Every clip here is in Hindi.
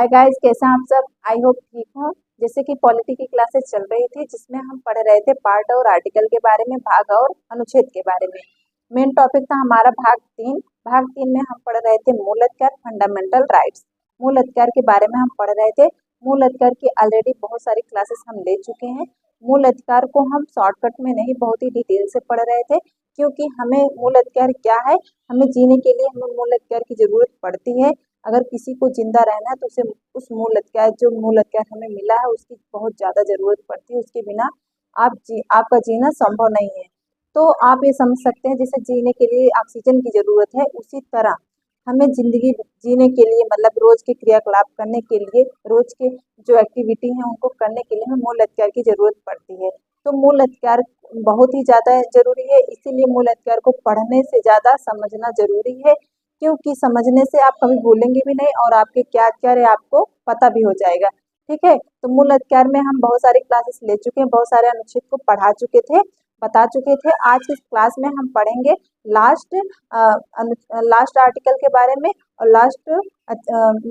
हाय गाइस, कैसे हैं आप सब। आई होप ठीक हो। जैसे कि पॉलिटी की क्लासेस चल रही थी जिसमें हम पढ़ रहे थे पार्ट और आर्टिकल के बारे में, भाग और अनुच्छेद के बारे में। मेन टॉपिक था हमारा भाग 3 में हम पढ़ रहे थे मूल अधिकार, फंडामेंटल राइट्स। मूल अधिकार के बारे में हम पढ़ रहे थे। मूल अधिकार की ऑलरेडी बहुत सारी क्लासेस हम ले चुके हैं। मूल अधिकार को हम शॉर्टकट में नहीं, बहुत ही डिटेल से पढ़ रहे थे, क्योंकि हमें मूल अधिकार क्या है, हमें जीने के लिए हमें मूल अधिकार की जरूरत पड़ती है। अगर किसी को जिंदा रहना है तो उसे उस मूल अधिकार हमें मिला है उसकी बहुत ज्यादा जरूरत पड़ती है। उसके बिना आपका जीना संभव नहीं है। तो आप ये समझ सकते हैं, जैसे जीने के लिए ऑक्सीजन की जरूरत है, उसी तरह हमें जिंदगी जीने के लिए, मतलब रोज के क्रियाकलाप करने के लिए, रोज के जो एक्टिविटी है उनको करने के लिए हमें मूल अधिकार की जरूरत पड़ती है। तो मूल अधिकार बहुत ही ज्यादा जरूरी है, इसीलिए मूल अधिकार को पढ़ने से ज्यादा समझना जरूरी है, क्योंकि समझने से आप कभी भूलेंगे भी नहीं और आपके क्या अधिकार है आपको पता भी हो जाएगा। ठीक है, तो मूल अधिकार में हम बहुत सारी क्लासेस ले चुके हैं, बहुत सारे अनुच्छेद को पढ़ा चुके थे, बता चुके थे। आज की क्लास में हम पढ़ेंगे लास्ट आर्टिकल के बारे में और लास्ट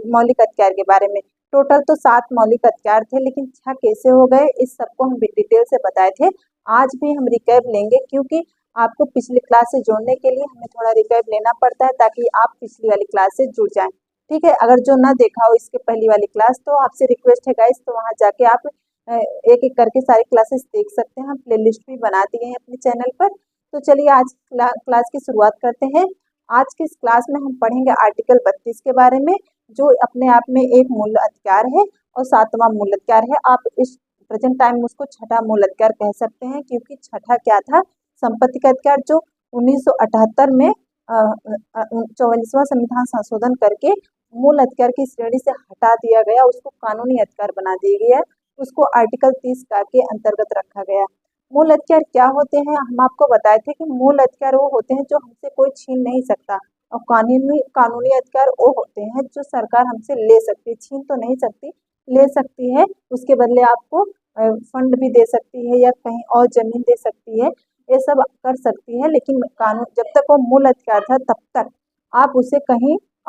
मौलिक अधिकार के बारे में। टोटल तो 7 मौलिक अधिकार थे, लेकिन 6 कैसे हो गए इस सबको हम डिटेल से बताए थे। आज भी हम रिकैप लेंगे, क्योंकि आपको पिछली क्लास से जोड़ने के लिए हमें थोड़ा रिकैप लेना पड़ता है, ताकि आप पिछली वाली क्लास से जुड़ जाएं। ठीक है, अगर जो ना देखा हो इसके पहली वाली क्लास, तो आपसे रिक्वेस्ट है गाइस, तो वहां जाके आप एक एक करके सारी क्लासेस देख सकते हैं। हम प्लेलिस्ट भी बना दिए हैं अपने चैनल पर। तो चलिए आज क्लास की शुरुआत करते हैं। आज की इस क्लास में हम पढ़ेंगे आर्टिकल 32 के बारे में, जो अपने आप में एक मूल अधिकार है और 7वां मूल अधिकार है। आप इस प्रेजेंट टाइम में उसको छठा मूल अधिकार कह सकते हैं, क्योंकि छठा क्या था, संपत्ति का अधिकार, जो 1978 में 44वां संविधान संशोधन करके मूल अधिकार की श्रेणी से हटा दिया गया, उसको कानूनी अधिकार बना दिया गया, उसको आर्टिकल 30 का के अंतर्गत रखा गया। मूल अधिकार क्या होते हैं, हम आपको बताए थे कि मूल अधिकार वो होते हैं जो हमसे कोई छीन नहीं सकता, और कानूनी अधिकार वो होते हैं जो सरकार हमसे ले सकती है, छीन तो नहीं सकती, ले सकती है। उसके बदले आपको फंड भी दे सकती है या कहीं और जमीन दे सकती है, ये सब कर सकती है। लेकिन कानून जब तक वो मूल अधिकार था तब तक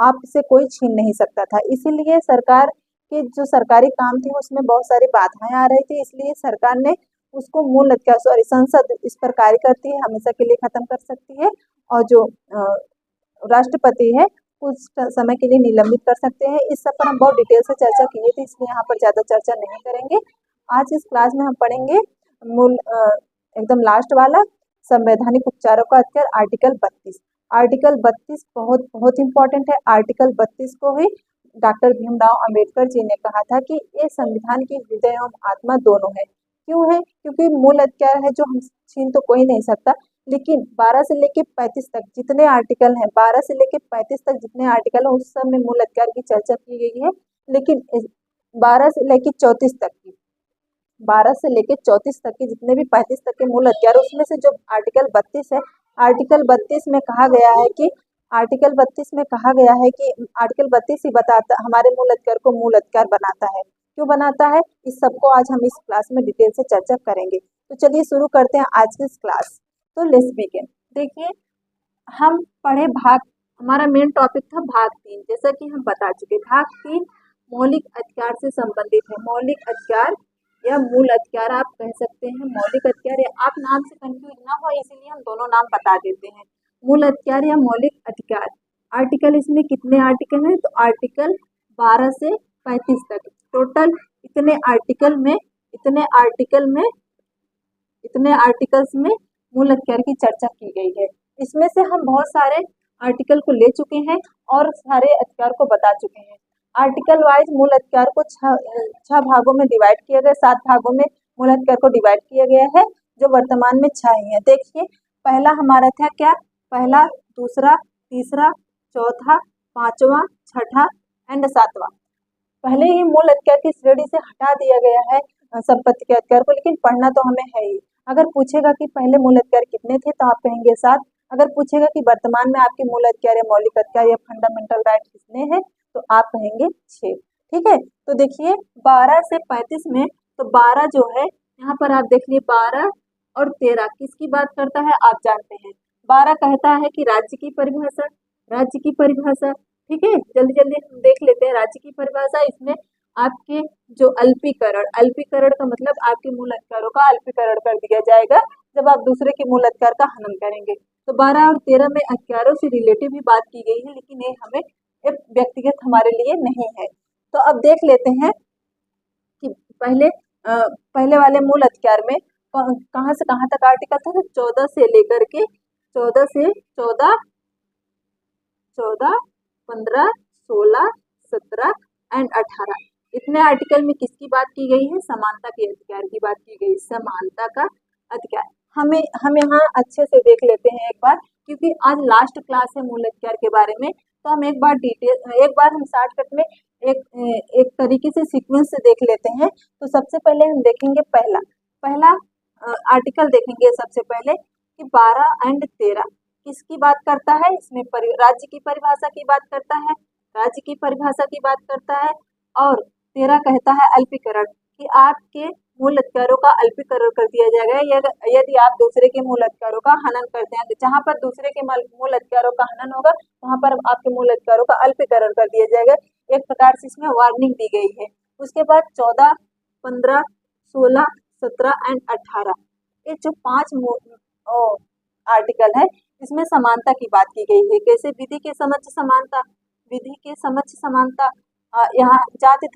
आपसे कोई छीन नहीं सकता था। इसीलिए सरकार के जो सरकारी काम थे उसमें बहुत सारी बाधाएं आ रही थी, इसलिए सरकार ने उसको मूल अधिकार, संसद इस पर कार्य करती है, हमेशा के लिए खत्म कर सकती है, और जो राष्ट्रपति है कुछ समय के लिए निलंबित कर सकते हैं। इस सब पर हम बहुत डिटेल से चर्चा किए थे, इसलिए यहाँ पर ज्यादा चर्चा नहीं करेंगे। आज इस क्लास में हम पढ़ेंगे मूल एकदम लास्ट वाला, संवैधानिक उपचारों का अधिकार, आर्टिकल 32। आर्टिकल 32 बहुत बहुत इंपॉर्टेंट है। आर्टिकल 32 को ही डॉक्टर भीमराव अंबेडकर जी ने कहा था कि ये संविधान की हृदय एवं आत्मा दोनों है। क्यों है? क्योंकि मूल अधिकार है जो हम छीन तो कोई नहीं सकता, लेकिन 12 से लेके 35 तक जितने आर्टिकल हैं, 12 से लेके 35 तक जितने आर्टिकल हैं, उस सब में मूल अधिकार की चर्चा की गई है। लेकिन 12 से लेके 34 तक की 12 से लेके 34 तक के जितने भी 35 तक के मूल अधिकार, उसमें से जो आर्टिकल 32 है, आर्टिकल 32 में कहा गया है कि आर्टिकल 32 ही बताता, हमारे मूल अधिकार को मूल अधिकार बनाता है। क्यों बनाता है, इस सबको आज हम इस क्लास में डिटेल से चर्चा करेंगे। तो चलिए शुरू करते हैं आज की इस क्लास। तो लेट्स बिगिन। देखिए, हम पढ़े हमारा मेन टॉपिक था भाग 3। जैसा कि हम बता चुके, भाग 3 मौलिक अधिकार से संबंधित है। मौलिक अधिकार या मूल अधिकार आप कह सकते हैं, मौलिक अधिकार, या आप नाम से कंफ्यूज ना हो इसीलिए हम दोनों नाम बता देते हैं, मूल अधिकार या मौलिक अधिकार। आर्टिकल, इसमें कितने आर्टिकल हैं, तो आर्टिकल 12 से 35 तक, टोटल इतने आर्टिकल्स में मूल अधिकार की चर्चा की गई है। इसमें से हम बहुत सारे आर्टिकल को ले चुके हैं और सारे अधिकार को बता चुके हैं। आर्टिकल वाइज मूल अधिकार को 6 भागों में डिवाइड किया गया, 7 भागों में मूल अधिकार को डिवाइड किया गया है, जो वर्तमान में 6 ही है। देखिए, पहला हमारा था क्या, पहला, दूसरा, तीसरा, चौथा, पांचवा, छठा एंड 7वां। पहले ही मूल अधिकार की श्रेणी से हटा दिया गया है संपत्ति के अधिकार को, लेकिन पढ़ना तो हमें है ही। अगर पूछेगा कि पहले मूल अधिकार कितने थे, तो आप कहेंगे 7। अगर पूछेगा कि वर्तमान में आपके मूल अधिकार या मौलिक अधिकार या फंडामेंटल राइट कितने हैं, तो आप कहेंगे 6। ठीक है, तो देखिए 12 से 35 में, तो 12 जो है यहाँ पर आप देखिए, 12 और 13 किसकी बात करता है, आप जानते हैं। 12 कहता है कि राज्य की परिभाषा, ठीक है, जल्दी जल्दी हम देख लेते हैं राज्य की परिभाषा। इसमें आपके जो अल्पीकरण, अल्पीकरण का मतलब आपके मूल अधिकारों का अल्पीकरण कर दिया जाएगा जब आप दूसरे के मूल अधिकार का हनन करेंगे। तो 12 और 13 में अधिकारों से रिलेटिव भी बात की गई है, लेकिन ये हमें एक व्यक्तिगत हमारे लिए नहीं है। तो अब देख लेते हैं कि पहले वाले मूल अधिकार में कहाँ से कहाँ तक आर्टिकल था। तो 14 से लेकर के 14, 15, 16, 17 एंड 18 इतने आर्टिकल में किसकी बात की गई है? समानता के अधिकार की बात की गई, समानता का अधिकार। हम यहाँ अच्छे से देख लेते हैं एक बार, क्योंकि आज लास्ट क्लास है मूल अधिकार के बारे में। तो हम एक बार हम शॉर्टकट में एक तरीके से सीक्वेंस से देख लेते हैं। तो सबसे पहले हम देखेंगे पहला आर्टिकल देखेंगे सबसे पहले कि 12 एंड 13 किसकी बात करता है? इसमें राज्य की परिभाषा की बात करता है, राज्य की परिभाषा की बात करता है। और 13 कहता है अल्पीकरण, कि आपके मूल अधिकारों का अल्पीकरण कर दिया जाएगा यदि आप दूसरे के मूल अधिकारों का हनन करते हैं। जहां पर दूसरे के मूल अधिकारों का हनन होगा वहां पर आपके मूल अधिकारों का अल्पीकरण कर दिया जाएगा। एक प्रकार से इसमें वार्निंग दी गई है। उसके बाद 14, 15, 16, 17 एंड 18 ये जो 5 आर्टिकल है इसमें समानता की बात की गई है। कैसे? विधि के समक्ष समानता, विधि के समक्ष समानता, यहाँ जाति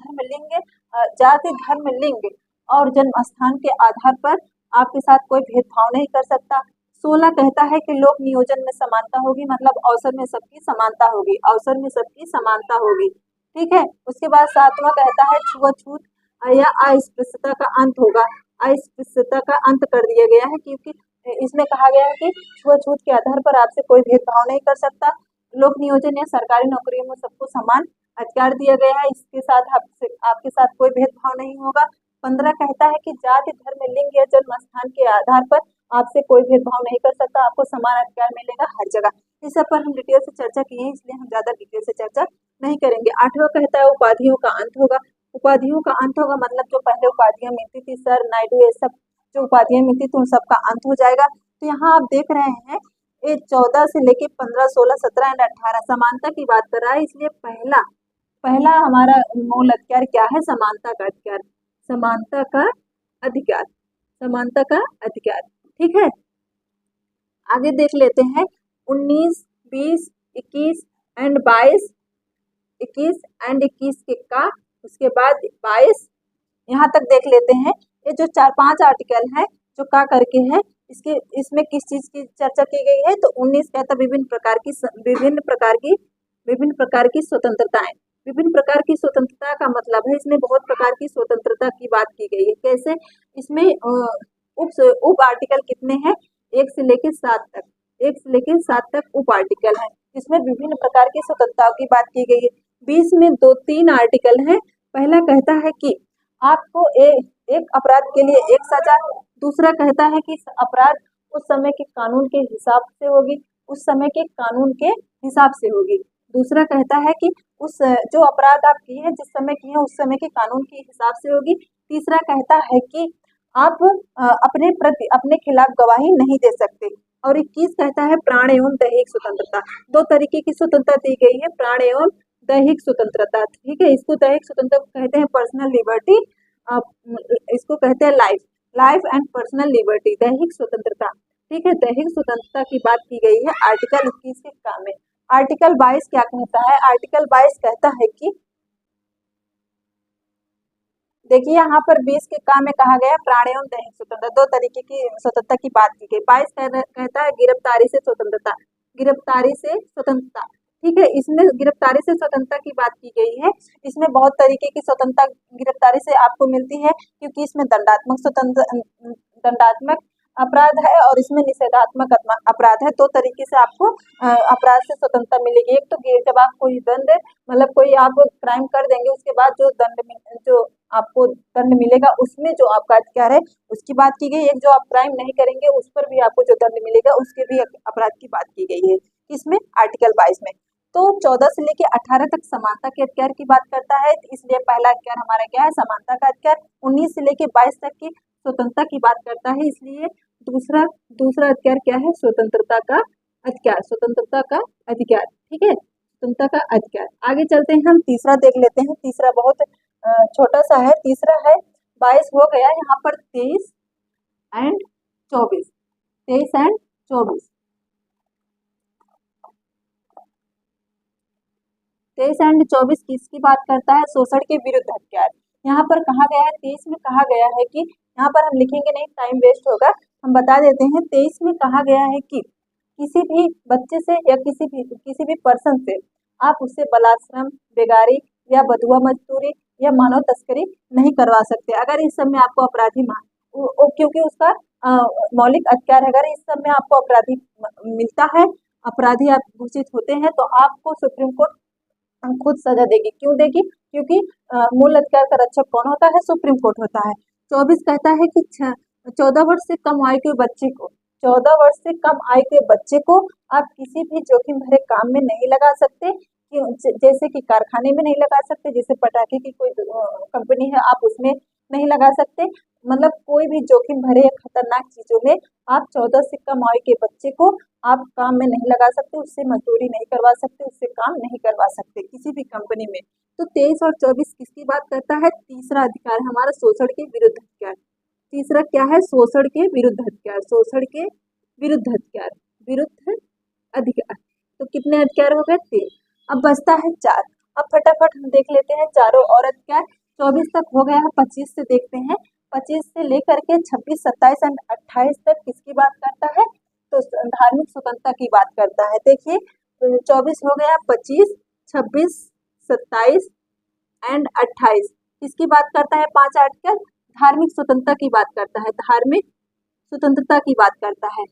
धर्म लिंग और जन्म स्थान के आधार पर आपके साथ कोई भेदभाव नहीं कर सकता। 16 कहता है कि लोक नियोजन में समानता होगी, मतलब अवसर में सबकी समानता होगी, अवसर में सबकी समानता होगी। ठीक है। उसके बाद 7वां कहता है छुआछूत या अस्पृश्यता का अंत होगा। अस्पृश्यता का अंत कर दिया गया है, क्योंकि इसमें कहा गया है कि छुआछूत के आधार पर आपसे कोई भेदभाव नहीं कर सकता। लोक नियोजन या सरकारी नौकरियों में सबको समान अधिकार दिया गया है, इसके साथ आपके साथ कोई भेदभाव नहीं होगा। 15 कहता है कि जाति धर्म लिंग या जन्म स्थान के आधार पर आपसे कोई भेदभाव नहीं कर सकता, आपको समान अधिकार मिलेगा हर जगह। इस सब पर हम डिटेल से चर्चा की है, इसलिए हम ज्यादा डिटेल से चर्चा नहीं करेंगे। 8वां कहता है उपाधियों का अंत होगा। उपाधियों का अंत होगा मतलब जो पहले उपाधियां मिलती थी, सर, नायडू, ये सब जो उपाधियां मिलती थी उन सबका अंत हो जाएगा। तो यहाँ आप देख रहे हैं ये 14 से लेके 15, 16, 17 एंड 18 समानता की बात कर रहा है, इसलिए पहला हमारा मूल अधिकार क्या है? समानता का अधिकार, समानता का अधिकार, समानता का अधिकार। ठीक है। आगे देख लेते हैं 19, 20, 21 एंड 22, 21 एंड 21 के का, उसके बाद 22 यहाँ तक देख लेते हैं। ये जो 4-5 आर्टिकल है जो का करके है, इसमें किस चीज की चर्चा की गई है? तो 19 कहता विभिन्न प्रकार की स्वतंत्रताएं। विभिन्न प्रकार की स्वतंत्रता का मतलब है इसमें बहुत प्रकार की स्वतंत्रता की बात की गई है। कैसे? इसमें उप आर्टिकल कितने हैं? 1 से लेकर 7 तक, 1 से लेकर 7 तक उप आर्टिकल है, इसमें विभिन्न प्रकार की स्वतंत्रताओं की बात की गई है। 20 में 2-3 आर्टिकल है। पहला कहता है कि आपको एक अपराध के लिए एक सजा, दूसरा कहता है कि अपराध उस समय के कानून के हिसाब से होगी, उस समय के कानून के हिसाब से होगी। दूसरा कहता है कि उस जो अपराध आप किए हैं, जिस समय किए हैं उस समय के कानून के हिसाब से होगी। तीसरा कहता है कि आप अपने खिलाफ गवाही नहीं दे सकते। और 21 कहता है प्राण एवं दैहिक स्वतंत्रता। 2 तरीके की स्वतंत्रता दी गई है, प्राण एवं दैहिक स्वतंत्रता। ठीक है। इसको दैहिक स्वतंत्रता कहते हैं पर्सनल लिबर्टी, इसको कहते हैं लाइफ एंड पर्सनल लिबर्टी, दैहिक स्वतंत्रता। ठीक है। दैहिक स्वतंत्रता की बात की गई है आर्टिकल 21 के काम में। आर्टिकल 22 क्या कहता है? आर्टिकल 22 कहता है कि देखिए यहाँ पर 20 के काम में कहा गया प्राण एवं दैहिक स्वतंत्रता, 2 तरीके की स्वतंत्रता की बात की गई। 22 कहता है गिरफ्तारी से स्वतंत्रता, गिरफ्तारी से स्वतंत्रता। ठीक है। इसमें गिरफ्तारी से स्वतंत्रता की बात की गई है। इसमें बहुत तरीके की स्वतंत्रता गिरफ्तारी से आपको मिलती है, क्योंकि इसमें दंडात्मक अपराध है और इसमें निषेधात्मक अपराध है। 2 तरीके से आपको अपराध से स्वतंत्रता मिलेगी। एक तो जब आप कोई दंड मतलब कोई आप क्राइम कर देंगे, उसके बाद जो आपको दंड मिलेगा उसमें जो आपका अधिकार है उसकी बात की गई। एक जो आप क्राइम नहीं करेंगे उस पर भी आपको जो दंड मिलेगा उसके भी अपराध की बात की गई है। इसमें आर्टिकल 22 में तो 14 से लेकर 18 तक समानता के अधिकार की बात करता है, इसलिए पहला अधिकार हमारा क्या है? समानता का अधिकार। 19 से लेकर 22 तक की स्वतंत्रता की बात करता है, इसलिए दूसरा अधिकार क्या है? स्वतंत्रता का अधिकार, स्वतंत्रता का अधिकार। ठीक है। स्वतंत्रता का अधिकार। आगे चलते हैं, हम तीसरा देख लेते हैं। तीसरा बहुत छोटा सा है। तीसरा है 22 हो गया, यहाँ पर 23 एंड 24, 23 एंड 24, 23 एंड 24 किसकी बात करता है? शोषण के विरुद्ध अधिकार। यहाँ पर कहा गया है, 23 में कहा गया है कि, यहाँ पर हम लिखेंगे नहीं, टाइम वेस्ट होगा, हम बता देते हैं। 23 में कहा गया है कि किसी भी बच्चे से या किसी भी पर्सन से आप उससे बलात्श्रम, बेगारी या बधुआ मजदूरी या मानव तस्करी नहीं करवा सकते। अगर इस सब में आपको अपराधी क्योंकि उसका मौलिक अधिकार है, अगर इस सब में आपको अपराधी मिलता है, अपराधी आप घोषित होते हैं, तो आपको सुप्रीम कोर्ट खुद सजा देगी। क्यों देगी? क्योंकि मूल अधिकार का रक्षक कौन होता है? सुप्रीम कोर्ट होता है। 24 कहता है कि 14 वर्ष से कम आयु के बच्चे को 14 वर्ष से कम आयु के बच्चे को आप किसी भी जोखिम भरे काम में नहीं लगा सकते, जैसे कि कारखाने में नहीं लगा सकते, जैसे पटाखे की कोई कंपनी है आप उसमें नहीं लगा सकते, मतलब कोई भी जोखिम भरे या खतरनाक चीजों में आप 14 से कम आयु के बच्चे को आप काम में नहीं लगा सकते, उससे मजदूरी नहीं करवा सकते, उससे काम नहीं करवा सकते किसी भी कंपनी में। तो 23 और 24 किसकी बात करता है? तीसरा अधिकार हमारा शोषण के विरुद्ध अधिकार। तीसरा क्या है? शोषण के विरुद्ध अधिकार। शोषण के विरुद्ध अधिकार, विरुद्ध अधिकार। तो कितने अधिकार हो गए? 3। अब बचता है 4। अब फटाफट हम देख लेते हैं चारों और अधिकार। 24 तक हो गया है, 25 से देखते हैं। 25 से लेकर के 26, 27 एंड 28 तक किसकी बात करता है? तो धार्मिक स्वतंत्रता की बात करता है। देखिए 24 हो गया, 25, 26, 27 एंड 28 किसकी बात करता है? 5 आर्टिकल धार्मिक स्वतंत्रता की बात करता है। धार्मिक स्वतंत्रता की बात करता है।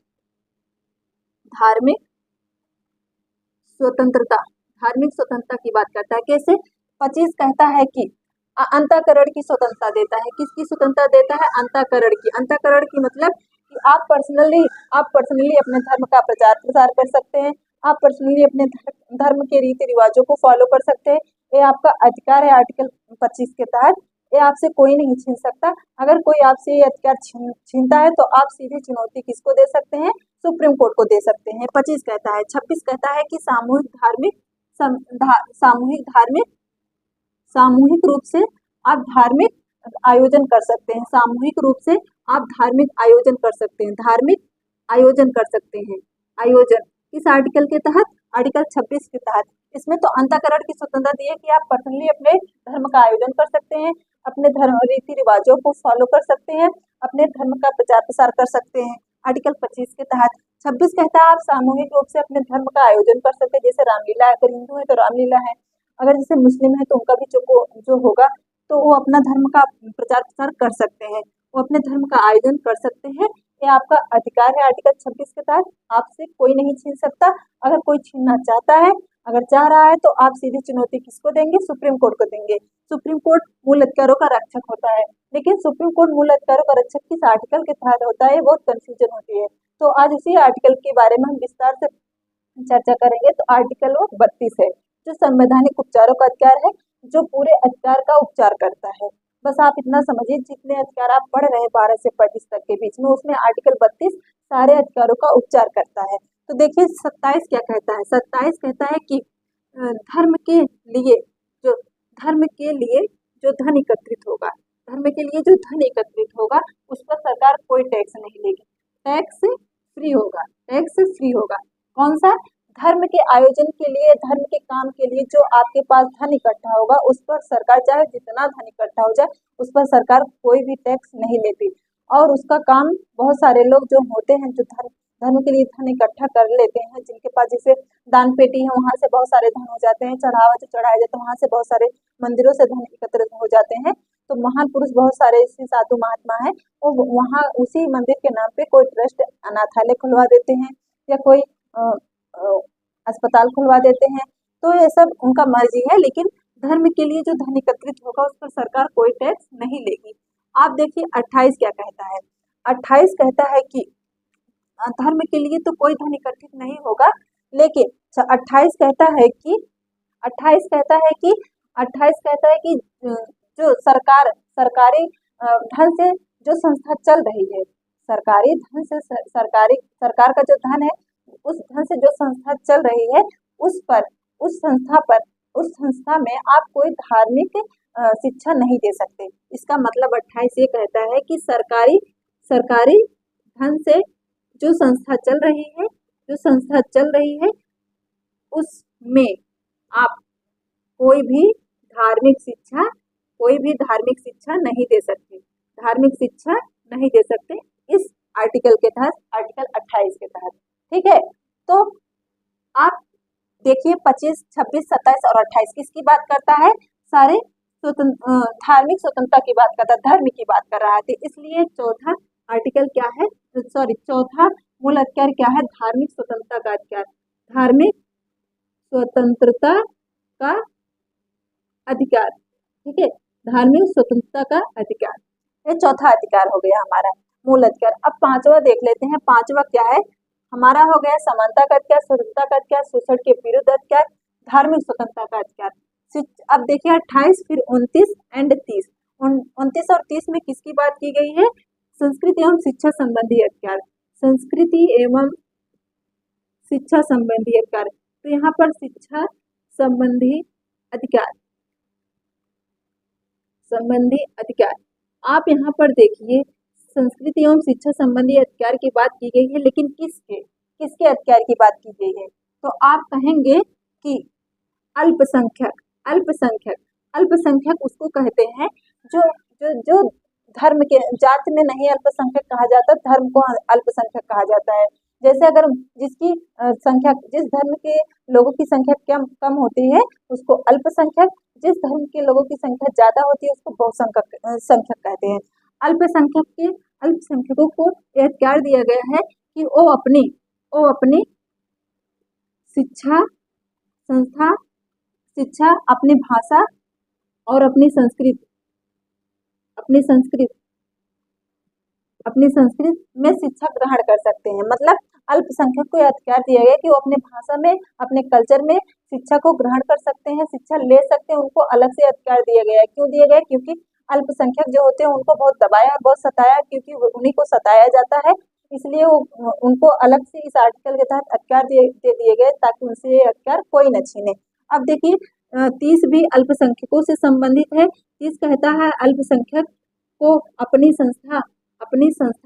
धार्मिक स्वतंत्रता, धार्मिक स्वतंत्रता की बात करता है। कैसे? 25 कहता है कि अंतःकरण की स्वतंत्रता देता है। किसकी स्वतंत्रता देता है? अंतःकरण की। अंतःकरण की मतलब कि आप पर्सनली अपने धर्म का प्रचार प्रसार कर सकते हैं, आप पर्सनली अपने धर्म के रीति रिवाजों को फॉलो कर सकते हैं। ये आपका अधिकार है आर्टिकल 25 के तहत। ये आपसे कोई नहीं छीन सकता। अगर कोई आपसे ये अधिकार छीनता है तो आप सीधी चुनौती किसको दे सकते हैं? सुप्रीम कोर्ट को दे सकते हैं। 25 कहता है। 26 कहता है कि सामूहिक रूप से आप धार्मिक आयोजन कर सकते हैं। सामूहिक रूप से आप धार्मिक आयोजन कर सकते हैं। धार्मिक आयोजन कर सकते हैं। आयोजन किस आर्टिकल के तहत? आर्टिकल 26 के तहत। इसमें तो अंतःकरण की स्वतंत्रता दी है कि आप पर्सनली अपने धर्म का आयोजन कर सकते हैं, अपने धर्म रीति रिवाजों को फॉलो कर सकते हैं, अपने धर्म का प्रचार प्रसार कर सकते हैं आर्टिकल 25 के तहत। 26 कहता है आप सामूहिक रूप से अपने धर्म का आयोजन कर सकते हैं। जैसे रामलीला, अगर हिंदू है तो रामलीला है, अगर जैसे मुस्लिम है तो उनका भी जो होगा तो वो अपना धर्म का प्रचार प्रसार कर सकते हैं, वो अपने धर्म का आयोजन कर सकते हैं। ये आपका अधिकार है आर्टिकल 26 के तहत। आपसे कोई नहीं छीन सकता। अगर कोई छीनना चाहता है, अगर चाह रहा है, तो आप सीधी चुनौती किसको देंगे? सुप्रीम कोर्ट को देंगे। सुप्रीम कोर्ट मूल अधिकारों का रक्षक होता है, लेकिन सुप्रीम कोर्ट मूल अधिकारों का रक्षक किस आर्टिकल के तहत होता है? बहुत कंफ्यूजन होती है। तो आज उसी आर्टिकल के बारे में हम विस्तार से चर्चा करेंगे। तो आर्टिकल 32 है, जो संवैधानिक उपचारों का अधिकार है, जो पूरे अधिकार का उपचार करता है। बस आप इतना समझिए, जितने अधिकार आप पढ़ रहे हैं 12 से 25 तक के बीच में, उसमें आर्टिकल 32 सारे अधिकारों का उपचार करता है। तो देखिए 27 क्या कहता है? 27 कहता है कि धर्म के लिए जो धन एकत्रित होगा, धर्म के लिए जो धन एकत्रित होगा उस पर सरकार कोई टैक्स नहीं लेगी। टैक्स फ्री होगा, टैक्स फ्री होगा। कौन सा? धर्म के आयोजन के लिए, धर्म के काम के लिए जो आपके पास धन इकट्ठा होगा उस पर सरकार, चाहे जितना धन इकट्ठा हो जाए, उस पर सरकार कोई भी टैक्स नहीं लेती। और उसका काम बहुत सारे लोग जो होते हैं, जो धर्म के लिए धन इकट्ठा कर लेते हैं, जिनके पास जैसे दान पेटी है, वहां से बहुत सारे धन हो जाते हैं, चढ़ावा जो चढ़ाया जाता है वहां से बहुत सारे मंदिरों से धन एकत्रित हो जाते हैं। तो महान पुरुष बहुत सारे ऐसे साधु महात्मा है, वो वहाँ उसी मंदिर के नाम पे कोई ट्रस्ट, अनाथालय खुलवा देते हैं, या कोई अस्पताल खुलवा देते हैं। तो ये सब उनका मर्जी है, लेकिन धर्म के लिए जो धन एकत्रित होगा उस पर सरकार कोई टैक्स नहीं लेगी। आप देखिए 28 क्या कहता है? 28 कहता है कि धर्म के लिए तो कोई धन एकत्रित नहीं होगा, लेकिन 28 कहता है कि 28 कहता है कि 28 कहता है कि जो सरकारी धन से जो संस्था चल रही है, सरकारी धन से सरकार का जो धन है, उस धन से जो संस्था चल रही है उस पर उस संस्था में आप कोई धार्मिक शिक्षा नहीं दे सकते। इसका मतलब 28 ये कहता है कि सरकारी धन से जो संस्था चल रही है उसमें आप कोई भी धार्मिक शिक्षा नहीं दे सकते, इस आर्टिकल के तहत, आर्टिकल 28 के तहत। ठीक है, तो आप देखिए 25, 26, 27 और 28 किसकी बात करता है? सारे धार्मिक स्वतंत्रता की बात करता है, धर्म की बात कर रहा है। इसलिए चौथा आर्टिकल क्या है, चौथा मूल अधिकार क्या है? धार्मिक स्वतंत्रता का अधिकार, धार्मिक स्वतंत्रता का अधिकार। ठीक है, धार्मिक स्वतंत्रता का अधिकार, ये चौथा अधिकार हो गया हमारा मूल अधिकार। अब पांचवा देख लेते हैं, पांचवा क्या है हमारा? हो गया समानता का अधिकार, स्वतंत्रता का अधिकार, शोषण के विरुद्ध अधिकार, धार्मिक स्वतंत्रता का अधिकार। अब देखिए 28, फिर 29 एंड 30। 29 और 30 में किसकी बात की गई है? संस्कृति एवं शिक्षा संबंधी अधिकार, संस्कृति एवं शिक्षा संबंधी अधिकार। तो यहाँ पर शिक्षा संबंधी अधिकार आप यहाँ पर देखिए संस्कृति एवं शिक्षा संबंधी अधिकार की बात की गई है, लेकिन किसके अधिकार की बात की गई है? तो आप कहेंगे कि अल्पसंख्यक उसको कहते हैं जो धर्म के जाति में नहीं अल्पसंख्यक कहा जाता, धर्म को अल्पसंख्यक कहा जाता है। जैसे अगर जिस धर्म के लोगों की संख्या कम होती है उसको अल्पसंख्यक, जिस धर्म के लोगों की संख्या ज्यादा होती है उसको बहुसंख्यक कहते हैं। अल्पसंख्यकों को यह अधिकार दिया गया है कि वो अपनी शिक्षा, अपनी भाषा और अपनी संस्कृति में शिक्षा ग्रहण कर सकते हैं। मतलब अल्पसंख्यक को यह अधिकार दिया गया कि वो अपने भाषा में, अपने कल्चर में शिक्षा को ग्रहण कर सकते हैं, शिक्षा ले सकते हैं, उनको अलग से अधिकार दिया गया है। क्यों दिया गया? क्योंकि अल्पसंख्यक जो होते हैं उनको बहुत दबाया और बहुत सताया, क्योंकि उन्हीं को सताया जाता है, इसलिए उनको अलग से इस आर्टिकल के तहत अधिकार दे दिए गए ताकि उनसे ये अधिकार कोई न छीने। अब देखिए 30 भी अल्पसंख्यकों से संबंधित है। 30 कहता है अल्पसंख्यक को अपनी संस्था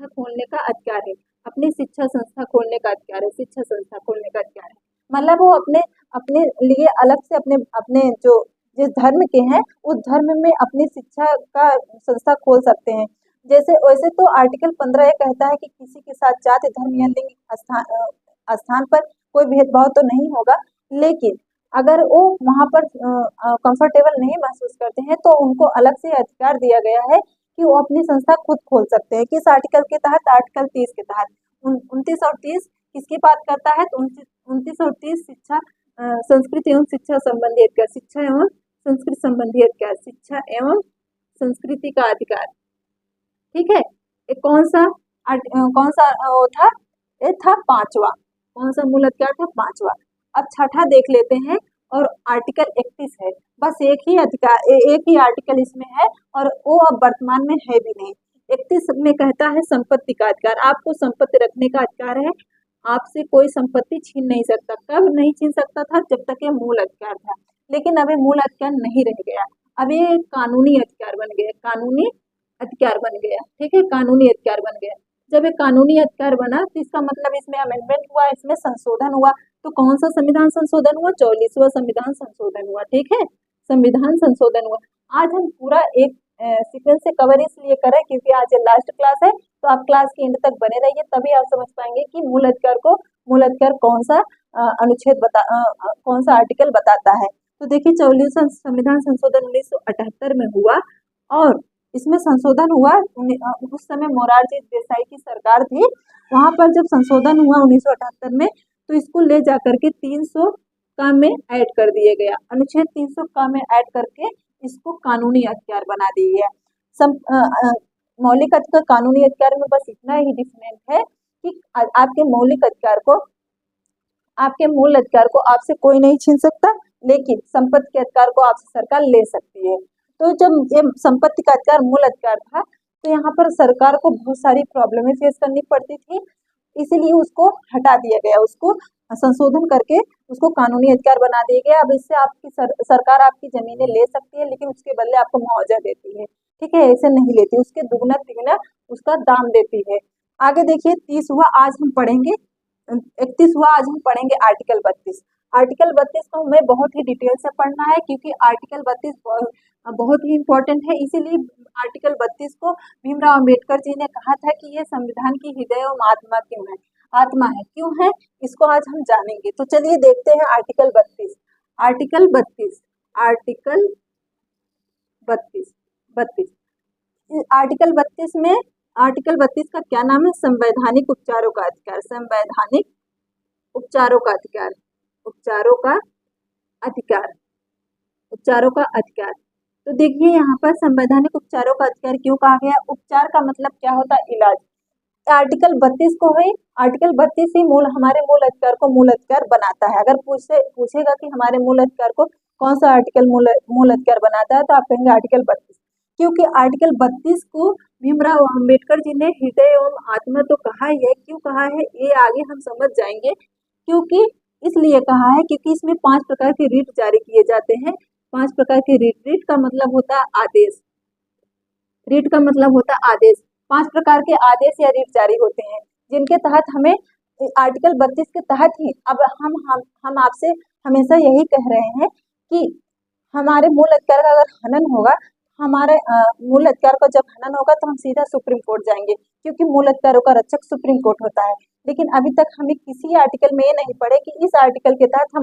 खोलने का अधिकार है, अपनी शिक्षा संस्था खोलने का अधिकार है, मतलब वो अपने लिए अलग से अपने जो जिस धर्म के हैं उस धर्म में अपनी शिक्षा का संस्था खोल सकते हैं। वैसे तो आर्टिकल 15 ये कहता है कि किसी के साथ जाति, धर्म या लिंग स्थान पर कोई भेदभाव तो नहीं होगा, लेकिन अगर वो वहाँ पर कंफर्टेबल नहीं महसूस करते हैं तो उनको अलग से अधिकार दिया गया है कि वो अपनी संस्था खुद खोल सकते हैं। किस आर्टिकल के तहत? आर्टिकल 30 के तहत। 29 और 30 किसकी बात करता है? तो 29 और 30 संस्कृति एवं शिक्षा संबंधी अधिकार, शिक्षा एवं संस्कृति संबंधी अधिकार, शिक्षा एवं संस्कृति का अधिकार। ठीक है, ये कौन सा वो था? ये था पांचवा। कौन सा मूल अधिकार था? पांचवा। अब छठा देख लेते हैं, और आर्टिकल 31 है। बस एक ही आर्टिकल इसमें है और वो अब वर्तमान में है भी नहीं। 31 में कहता है संपत्ति का अधिकार, आपको संपत्ति रखने का अधिकार है, आपसे कोई संपत्ति छीन नहीं सकता। कब नहीं छीन सकता था? जब तक ये मूल अधिकार था, लेकिन अब ये मूल अधिकार नहीं रह गया, अब ये कानूनी अधिकार बन गया, ठीक है, कानूनी अधिकार बन गया। जब एक कानूनी अधिकार बना तो इसका मतलब इसमें अमेंडमेंट हुआ, इसमें संशोधन हुआ। तो कौन सा संविधान संशोधन हुआ? 44वां संविधान संशोधन हुआ। ठीक है, संविधान संशोधन हुआ। आज हम पूरा एक सीक्वेंस से कवर इसलिए करें क्योंकि आज लास्ट क्लास है, तो आप क्लास के एंड तक बने रहिए, तभी आप समझ पाएंगे कि मूल अधिकार कौन सा कौन सा आर्टिकल बताता है। तो देखिए 44वां संविधान संशोधन 1978 में हुआ, और इसमें संशोधन हुआ उस समय मोरारजी देसाई की सरकार थी। वहां पर जब संशोधन हुआ 1978 में, तो इसको ले जाकर के 300 का में ऐड कर दिया गया, अनुच्छेद 300 का में ऐड करके इसको कानूनी अधिकार बना दिया गया। मौलिक अधिकार कानूनी अधिकार में बस इतना ही डिफरेंस है कि आपके मूल अधिकार को आपसे कोई नहीं छीन सकता, लेकिन संपत्ति के अधिकार को आपसे सरकार ले सकती है। तो जब ये संपत्ति का अधिकार मूल अधिकार था, तो यहाँ पर सरकार को बहुत सारी प्रॉब्लमें फेस करनी पड़ती थी, इसीलिए उसको हटा दिया गया, उसको संशोधन करके उसको कानूनी अधिकार बना दिया गया। अब इससे आपकी सरकार आपकी जमीनें ले सकती है, लेकिन उसके बदले आपको मुआवजा देती है, ठीक है, ऐसे नहीं लेती, उसके दुगना तिगुना उसका दाम देती है। आगे देखिए 30 हुआ, आज हम पढ़ेंगे 31 हुआ, आज हम पढ़ेंगे आर्टिकल 32। आर्टिकल 32 को हमें बहुत ही डिटेल से पढ़ना है, क्योंकि आर्टिकल 32 बहुत ही इम्पोर्टेंट है। इसीलिए आर्टिकल 32 को भीमराव अंबेडकर जी ने कहा था कि ये संविधान की हृदय एवं आत्मा क्यों है, आत्मा है, क्यों है, इसको आज हम जानेंगे। तो चलिए देखते हैं आर्टिकल 32। आर्टिकल 32, आर्टिकल 32, 32, आर्टिकल 32 में, आर्टिकल 32 का क्या नाम है, संवैधानिक उपचारों का अधिकार, संवैधानिक उपचारों का अधिकार, उपचारों का अधिकार, उपचारों का अधिकार। तो देखिए यहाँ पर संवैधानिक उपचारों का अधिकार क्यों कहा गया, उपचार का मतलब क्या होता है, इलाज। आर्टिकल 32 को है, आर्टिकल 32 ही हमारे मूल अधिकार को मूल अधिकार बनाता है। अगर पूछेगा कि हमारे मूल अधिकार को कौन सा आर्टिकल मूल अधिकार बनाता है, तो आप कहेंगे आर्टिकल 32, क्योंकि आर्टिकल 32 को भीमराव अंबेडकर जी ने हृदय एवं आत्मा तो कहा ही है, क्यों कहा है ये आगे हम समझ जाएंगे। क्योंकि इसलिए कहा है क्योंकि इसमें 5 प्रकार के रिट जारी किए जाते हैं। 5 प्रकार के रिट, रिट का मतलब होता है आदेश, रिट का मतलब होता है आदेश। 5 प्रकार के आदेश या रिट जारी होते हैं, जिनके तहत हमें आर्टिकल 32 के तहत ही, अब हम आपसे हमेशा यही कह रहे हैं कि हमारे मूल अधिकार का अगर हनन होगा, हमारे मूल अधिकार का जब हनन होगा तो हम सीधा सुप्रीम कोर्ट जाएंगे, क्योंकि मूल अधिकारों का रक्षक सुप्रीम कोर्ट होता है। लेकिन अभी तक हमें किसी आर्टिकल में ये नहीं पढ़े कि इस आर्टिकल के तहत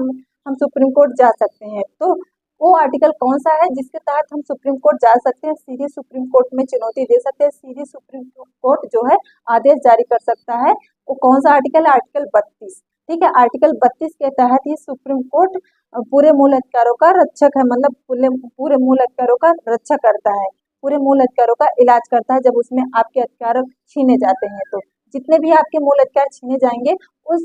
हम सुप्रीम कोर्ट जा सकते हैं। तो वो आर्टिकल कौन सा है जिसके तहत हम सुप्रीम कोर्ट जा सकते हैं, सीधे सुप्रीम कोर्ट में चुनौती दे सकते हैं, सीधे सुप्रीम कोर्ट जो है आदेश जारी कर सकता है, वो कौन सा आर्टिकल है, आर्टिकल 32, ठीक है। आर्टिकल 32 के तहत ही सुप्रीम कोर्ट पूरे मूल अधिकारों का रक्षक है, मतलब पूरे मूल अधिकारों का रक्षा करता है, पूरे मूल अधिकारों का इलाज करता है। जब उसमें आपके अधिकार छीने जाते हैं, तो जितने भी आपके मूल अधिकार छीने जाएंगे उन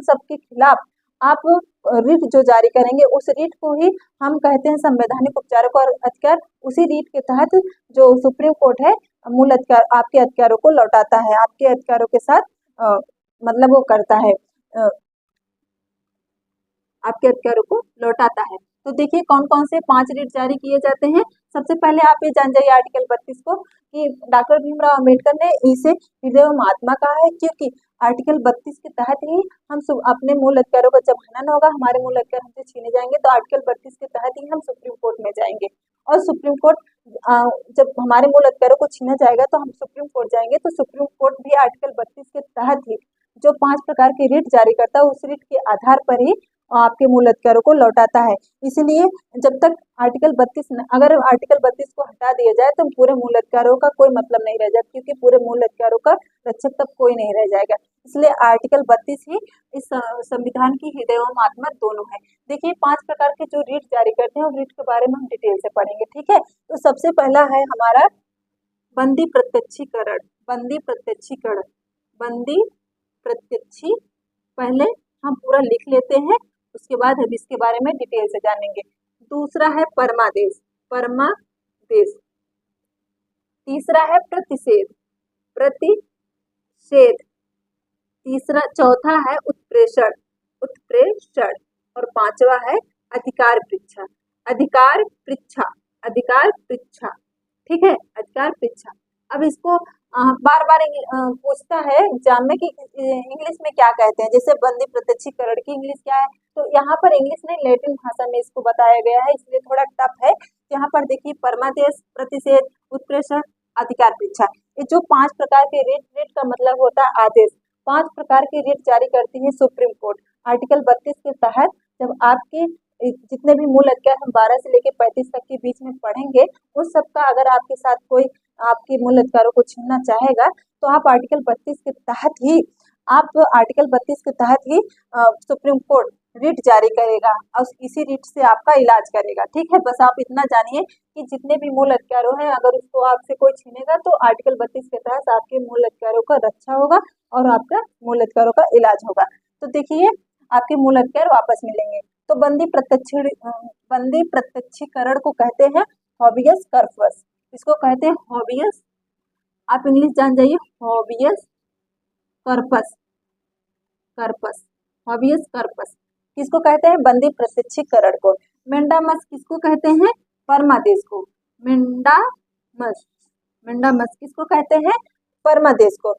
सब के खिलाफ आप रिट जो जारी करेंगे, उस रिट को ही हम कहते हैं संवैधानिक उपचारों का अधिकार। उसी रिट के तहत जो सुप्रीम कोर्ट है मूल अधिकार, आपके अधिकारों को लौटाता है, आपके अधिकारों के साथ मतलब वो करता है, आपके अधिकारों को लौटाता है। तो देखिए कौन कौन से 5 रिट जारी किए जाते हैं। सबसे पहले आप ये जान जाइए आर्टिकल 32 को कि डॉक्टर भीमराव अंबेडकर ने इसे हृदय एवं आत्मा कहा है, क्योंकि आर्टिकल 32 के तहत ही हम अपने मूल अधिकारों का जब हनन होगा, हमारे मूल अधिकार हमसे छीने जाएंगे, तो आर्टिकल 32 के तहत ही हम सुप्रीम कोर्ट में जाएंगे। और सुप्रीम कोर्ट जब हमारे मूल अधिकारों को छीना जाएगा तो हम सुप्रीम कोर्ट जाएंगे, तो सुप्रीम कोर्ट भी आर्टिकल 32 के तहत ही जो 5 प्रकार के रिट जारी करता है, उस रिट के आधार पर ही आपके मूल अधिकारों को लौटाता है। इसलिए जब तक आर्टिकल 32, अगर आर्टिकल 32 को हटा दिया जाए तो पूरे मूल अधिकारों का कोई मतलब नहीं रह जाएगा, क्योंकि पूरे मूल अधिकारों का रक्षक तब कोई नहीं रह जाएगा। इसलिए आर्टिकल 32 ही इस संविधान की हृदय एवं आत्मा दोनों है। देखिए 5 प्रकार के जो रिट जारी करते हैं, उन रिट के बारे में हम डिटेल से पढ़ेंगे, ठीक है। तो सबसे पहला है हमारा बंदी प्रत्यक्षीकरण, बंदी प्रत्यक्षीकरण, बंदी प्रत्यक्षी, पहले हम पूरा लिख लेते हैं, उसके बाद हम इसके बारे में डिटेल से जानेंगे। दूसरा है परमादेश, परमादेश। तीसरा है प्रतिषेध, प्रतिषेध। चौथा है उत्प्रेषण, उत्प्रेषण। और 5वां है अधिकार परीक्षा, अधिकार परीक्षा, अधिकार परीक्षा, ठीक है, अधिकार परीक्षा। अब इसको बार बार पूछता है एग्जाम में कि इंग्लिश में क्या कहते हैं, जैसे बंदी प्रत्यक्षीकरण की इंग्लिश क्या है, तो यहाँ पर इंग्लिश में लैटिन भाषा में इसको बताया गया है, इसलिए थोड़ा टफ है। यहाँ पर देखिए परमादेश, प्रतिषेध, उत्प्रेषण, अधिकार परीक्षा, ये जो 5 प्रकार के रिट का मतलब होता है आदेश। 5 प्रकार के रिट जारी करती है सुप्रीम कोर्ट। आर्टिकल 32 के तहत जब आपके जितने भी मूल अधिकार हम 12 से लेकर 35 तक के बीच में पढ़ेंगे, उस सबका अगर आपके साथ कोई आपके मूल अधिकारों को छीनना चाहेगा, तो आप आर्टिकल 32 के तहत ही सुप्रीम कोर्ट रिट जारी करेगा और इसी रिट से आपका इलाज करेगा, ठीक है। बस आप इतना जानिए कि जितने भी मूल अधिकारों हैं, अगर उसको आपसे कोई छीनेगा तो आर्टिकल 32 के तहत आपके मूल अधिकारों का रक्षा होगा और आपका मूल अधिकारों का इलाज होगा। तो देखिए आपके मूल अधिकार वापस मिलेंगे। तो बंदी प्रत्यक्षीकरण को कहते हैं हॉबियस कर्पस, इसको कहते हैं हॉबियस, आप इंग्लिश जान जाइए, हॉबियस कर्पस, कर्पस, हॉबियस कर्पस किसको कहते हैं? बंदी प्रत्यक्षीकरण को। मेंडामस किसको कहते हैं? परमादेश को। मेंडामस, मेंडामस किसको कहते हैं? परमादेश को।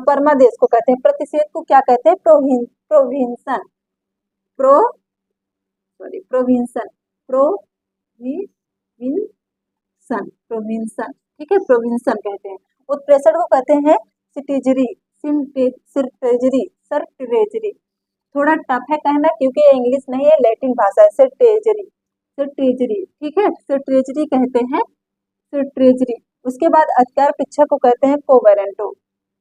परमादेश को कहते हैं। प्रतिषेध को क्या कहते हैं? प्रोविंसन, प्रोविंसन, प्रोविंसन, ठीक है, प्रोविंसन कहते हैं। उत्प्रेषण को कहते हैं सिटेजरी, सिर्टेजरी, सर्टेजरी। थोड़ा टफ है कहना क्योंकि इंग्लिश नहीं है, लैटिन भाषा है। सिर्टेजरी, सिर्टेजरी, ठीक है, सिर्टेजरी कहते हैं, सिर्टेजरी। उसके बाद अधिकार पिच्छा को कहते हैं कोवेरेंटो,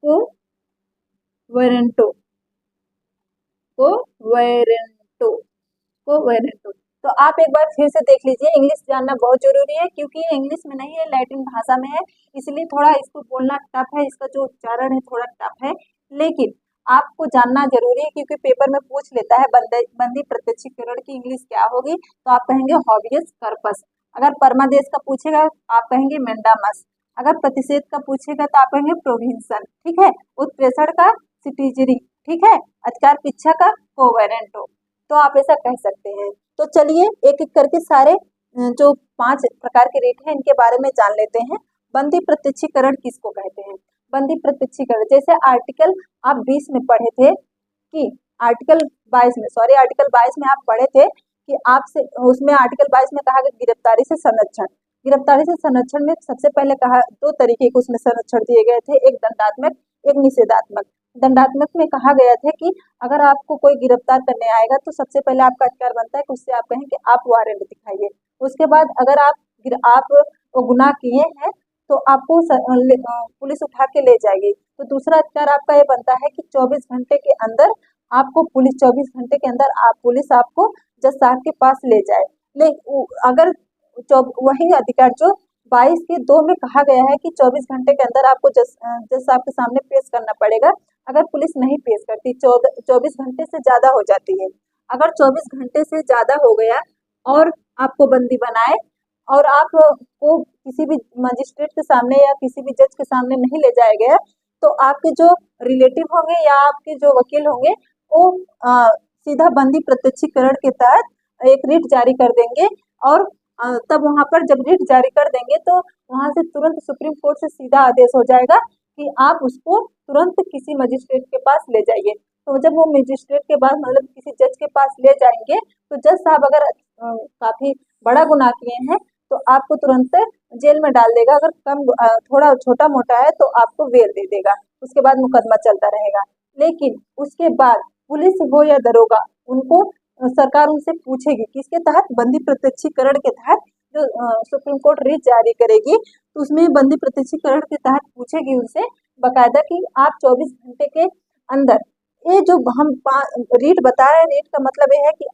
कोवेरेंटो, कोवेरेंटो, कोवेरेंटो। तो आप एक बार फिर से देख लीजिए, इंग्लिश जानना बहुत जरूरी है क्योंकि ये इंग्लिश में नहीं है, लैटिन भाषा में है, इसलिए थोड़ा इसको बोलना टफ है, इसका जो उच्चारण है थोड़ा टफ है, लेकिन आपको जानना जरूरी है क्योंकि पेपर में पूछ लेता है बंदी प्रत्यक्षीकरण की इंग्लिश क्या होगी, तो आप कहेंगे हॉबियस कर्पस। अगर परमादेश का पूछेगा आप कहेंगे मेंडामस, अगर प्रतिषेध का पूछेगा तो आप कहेंगे प्रोविंसन, ठीक है, उत्प्रेषण का सिटीजरी, ठीक है, अधिकार पिच्छा का कोवेरेंटो, तो आप ऐसा कह सकते हैं। तो चलिए एक एक करके सारे जो 5 प्रकार के रीट हैं इनके बारे में जान लेते हैं। बंदी प्रत्यक्षीकरण किसको कहते हैं? बंदी प्रत्यक्षीकरण जैसे आर्टिकल आप 20 में पढ़े थे कि आर्टिकल 22 में आप पढ़े थे कि आपसे उसमें आर्टिकल 22 में कहा गया गिरफ्तारी से संरक्षण। गिरफ्तारी से संरक्षण में सबसे पहले कहा 2 तरीके के उसमें संरक्षण दिए गए थे, एक दंडात्मक, एक निषेधात्मक। दंडात्मक में कहा गया था कि अगर आपको कोई गिरफ्तार करने आएगा तो सबसे पहले आपका अधिकार बनता है कि उससे आप कहें कि आप वारंट दिखाइए। उसके बाद अगर आप गुनाह किए हैं तो आपको पुलिस उठा के ले जाएगी। तो दूसरा अधिकार आपका ये बनता है कि 24 घंटे के अंदर आपको पुलिस 24 घंटे के अंदर पुलिस आपको जज साहब के पास ले जाए। अगर वही अधिकार जो 22 के 2 में कहा गया है कि 24 घंटे के अंदर आपको जज साहब के सामने पेश करना पड़ेगा। अगर पुलिस नहीं पेश करती 24 घंटे से ज्यादा हो जाती है, अगर 24 घंटे से ज्यादा हो गया और आपको बंदी बनाए और आपको किसी भी मजिस्ट्रेट के सामने या किसी भी जज के सामने नहीं ले जाया गया तो आपके जो रिलेटिव होंगे या आपके जो वकील होंगे वो सीधा बंदी प्रत्यक्षीकरण के तहत एक रिट जारी कर देंगे और तब वहां पर जब रिट जारी कर देंगे तो वहां से तुरंत सुप्रीम कोर्ट से सीधा आदेश हो जाएगा कि आप उसको तुरंत किसी मजिस्ट्रेट के पास ले जाइए। तो जब वो मजिस्ट्रेट के पास मतलब किसी जज के पास ले जाएंगे तो जज साहब अगर काफी बड़ा गुनाह किए हैं तो आपको तुरंत जेल में डाल देगा, अगर कम थोड़ा छोटा मोटा है तो आपको वेल दे देगा, उसके बाद मुकदमा चलता रहेगा। लेकिन उसके बाद पुलिस हो या दरोगा उनको सरकार उनसे पूछेगी किसके तहत? बंदी प्रत्यक्षीकरण के तहत। जो सुप्रीम कोर्ट रिट जारी करेगी तो उसमें बंदी प्रत्यक्षीकरण के तहत पूछेगी उनसे बकायदा कि आप 24 घंटे के अंदर ये जो हम रीट बता रहे हैं, रीट का मतलब ये है कि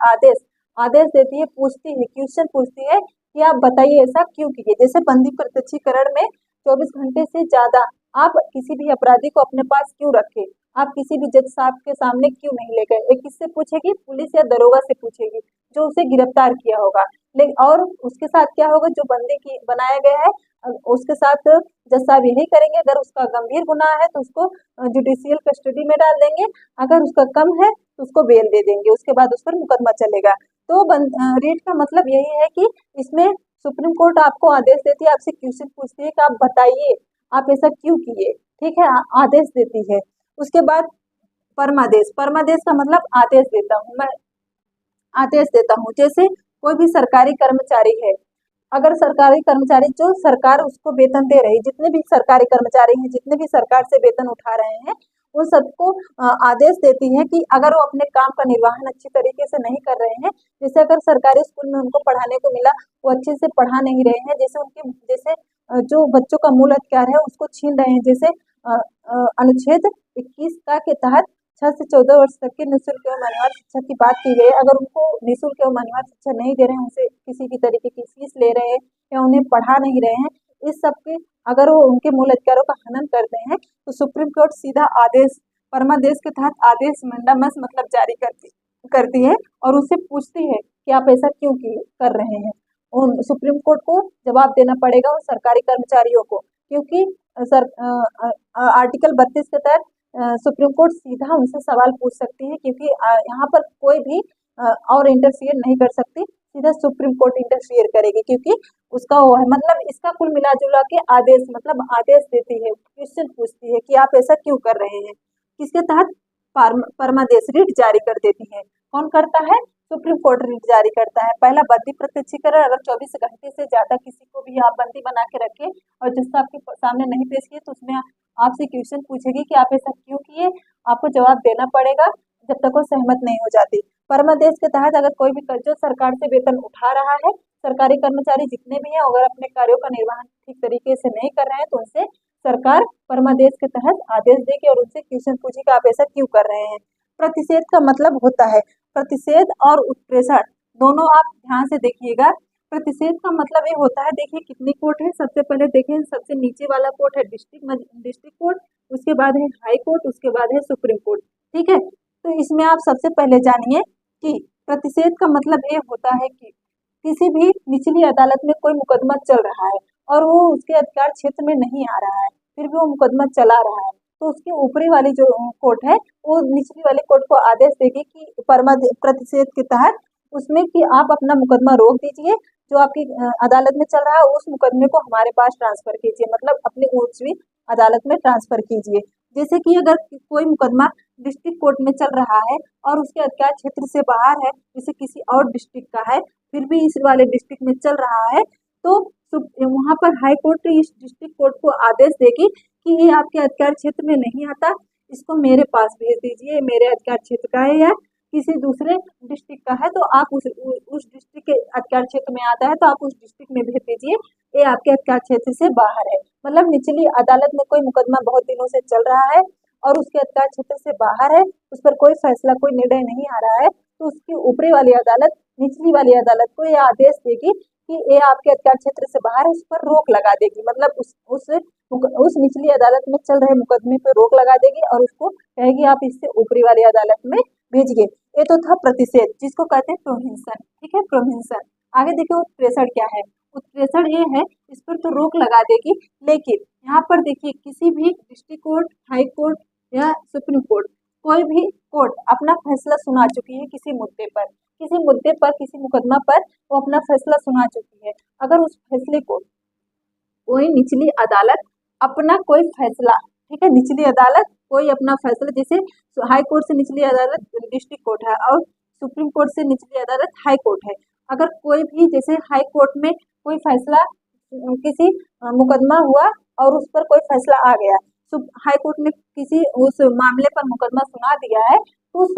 आदेश देती है, पूछती है, क्वेश्चन पूछती है कि आप बताइए ऐसा क्यों किए। जैसे बंदी प्रत्यक्षीकरण में 24 घंटे से ज्यादा आप किसी भी अपराधी को अपने पास क्यों रखे, आप किसी भी जज साहब के सामने क्यों नहीं ले गए, एक किससे पूछेगी? पुलिस या दरोगा से पूछेगी जो उसे गिरफ्तार किया होगा। लेकिन और उसके साथ क्या होगा? जो बंदी की बनाया गया है उसके साथ जज साहब यही करेंगे, अगर उसका गंभीर गुनाह है तो उसको जुडिशियल कस्टडी में डाल देंगे, अगर उसका कम है तो उसको बेल दे देंगे, उसके बाद उस पर मुकदमा चलेगा। तो रीट का मतलब यही है कि इसमें सुप्रीम कोर्ट आपको आदेश देती है, आपसे क्वेश्चन पूछती है कि आप बताइए आप ऐसा क्यों किए, ठीक है, आदेश देती है। उसके बाद परमादेश, परमादेश का मतलब आदेश देता हूँ मैं, आदेश देता हूँ। जैसे कोई भी सरकारी कर्मचारी है, अगर सरकारी कर्मचारी जो सरकार उसको वेतन दे रही, जितने भी सरकारी कर्मचारी हैं, जितने भी सरकार से वेतन उठा रहे हैं, उन सबको आदेश देती है कि अगर वो अपने काम का निर्वहन अच्छी तरीके से नहीं कर रहे हैं, जैसे अगर सरकारी स्कूल में उनको पढ़ाने को मिला वो अच्छे से पढ़ा नहीं रहे हैं, जैसे जो बच्चों का मूल अधिकार है उसको छीन रहे हैं, जैसे अनुच्छेद 21 का के तहत 6 से 14 वर्ष तक के निःशुल्क एवं अनिवार्य शिक्षा की बात की गई है। अगर उनको निःशुल्क एवं अनिवार्य शिक्षा नहीं दे रहे हैं, उनसे किसी भी तरीके की फीस ले रहे हैं या उन्हें पढ़ा नहीं रहे हैं, इस सब के अगर वो उनके मूल अधिकारों का हनन करते हैं तो सुप्रीम कोर्ट सीधा आदेश परमादेश के तहत आदेश मंडामस मतलब जारी करती है और उससे पूछती है कि आप ऐसा क्यों कर रहे हैं। और सुप्रीम कोर्ट को जवाब देना पड़ेगा उन सरकारी कर्मचारियों को, क्योंकि आर्टिकल 32 के तहत सुप्रीम कोर्ट सीधा उनसे सवाल पूछ सकती है, क्योंकि यहाँ पर कोई भी और इंटरफियर नहीं कर सकती, सीधा सुप्रीम कोर्ट इंटरफियर करेगी, क्योंकि उसका वो है, मतलब इसका कुल मिला जुला के आदेश, मतलब आदेश देती है, क्वेश्चन पूछती है कि आप ऐसा क्यों कर रहे हैं, किसके तहत, परमादेश रिट जारी कर देती है। कौन करता है? सुप्रीम कोर्ट रिट जारी करता है। पहला बंदी प्रत्यक्षीकरण, अगर 24 घंटे से ज्यादा किसी को भी आप बंदी बना के रखे और जिसका आपके सामने नहीं पेश किए, तो उसमें आपसे क्वेश्चन पूछेगी कि आप ऐसा क्यों किए, आपको जवाब देना पड़ेगा जब तक वो सहमत नहीं हो जाती। परमादेश के तहत अगर कोई भी जो सरकार से वेतन उठा रहा है, सरकारी कर्मचारी जितने भी हैं, अगर अपने कार्यों का निर्वहन ठीक तरीके से नहीं कर रहे हैं, तो उनसे सरकार परमादेश के तहत आदेश देगी और उनसे क्वेश्चन पूछेगी आप ऐसा क्यों कर रहे हैं। प्रतिषेध का मतलब होता है, प्रतिषेध और उत्प्रेषण दोनों आप ध्यान से देखिएगा। प्रतिषेध का मतलब ये होता है, देखिए कितनी कोर्ट है, सबसे पहले देखें सबसे नीचे वाला कोर्ट है डिस्ट्रिक्ट कोर्ट, उसके बाद है हाई कोर्ट, उसके बाद है सुप्रीम कोर्ट। ठीक है, तो इसमें आप सबसे पहले जानिए कि प्रतिषेध का मतलब ये होता है कि किसी भी निचली अदालत में कोई मुकदमा चल रहा है और वो उसके अधिकार क्षेत्र में नहीं आ रहा है, फिर भी वो मुकदमा चला रहा है, तो उसके ऊपरी वाली जो कोर्ट है वो निचली वाली कोर्ट को आदेश देगी कि प्रतिषेध के तहत उसमें कि आप अपना मुकदमा रोक दीजिए, जो आपकी अदालत में चल रहा है उस मुकदमे को हमारे पास ट्रांसफर कीजिए, मतलब अपनी उच्चतम अदालत में ट्रांसफर कीजिए। जैसे कि अगर कोई मुकदमा डिस्ट्रिक्ट कोर्ट में चल रहा है और उसके अधिकार क्षेत्र से बाहर है, जैसे किसी और डिस्ट्रिक्ट का है, फिर भी इस वाले डिस्ट्रिक्ट में चल रहा है, तो वहां पर हाई कोर्ट इस डिस्ट्रिक्ट कोर्ट को आदेश देगी कि ये आपके अधिकार क्षेत्र में नहीं आता, इसको मेरे पास भेज दीजिए, मेरे अधिकार क्षेत्र का है या किसी दूसरे डिस्ट्रिक्ट का है, तो आप उस डिस्ट्रिक्ट के अधिकार क्षेत्र में आता है तो आप उस डिस्ट्रिक्ट में भेज दीजिए, ये आपके अधिकार क्षेत्र से बाहर है। मतलब निचली अदालत में कोई मुकदमा बहुत दिनों से चल रहा है और उसके अधिकार क्षेत्र से बाहर है, उस पर कोई फैसला, कोई निर्णय नहीं आ रहा है, तो उसकी ऊपरी वाली अदालत निचली वाली अदालत को यह आदेश देगी कि ये आपके अधिकार क्षेत्र से बाहर है, उस पर रोक लगा देगी, मतलब उस निचली अदालत में चल रहे मुकदमे पर रोक लगा देगी और उसको कहेगी आप इससे ऊपरी वाली अदालत में भेजिए। ये तो था प्रतिषेध, जिसको कहते हैं प्रोहिंसन। ठीक है, प्रोहिंसन। आगे देखिए उत्प्रेषण क्या है। उत्प्रेषण ये है, इस पर तो रोक लगा देगी, लेकिन यहाँ पर देखिए किसी भी डिस्ट्रिक्ट कोर्ट, हाई कोर्ट या सुप्रीम कोर्ट, कोई भी कोर्ट अपना फैसला सुना चुकी है किसी मुद्दे पर, किसी मुकदमा पर वो अपना फैसला सुना चुकी है। अगर उस फैसले को कोई निचली अदालत अपना कोई फैसला, ठीक है, निचली अदालत कोई अपना फैसला, जैसे हाई कोर्ट से निचली अदालत डिस्ट्रिक्ट कोर्ट है और सुप्रीम कोर्ट से निचली अदालत हाई कोर्ट है, अगर कोई भी जैसे हाई कोर्ट में कोई फैसला, किसी मुकदमा हुआ और उस पर कोई फैसला आ गया, हाई कोर्ट में किसी उस मामले पर मुकदमा सुना दिया है, तो उस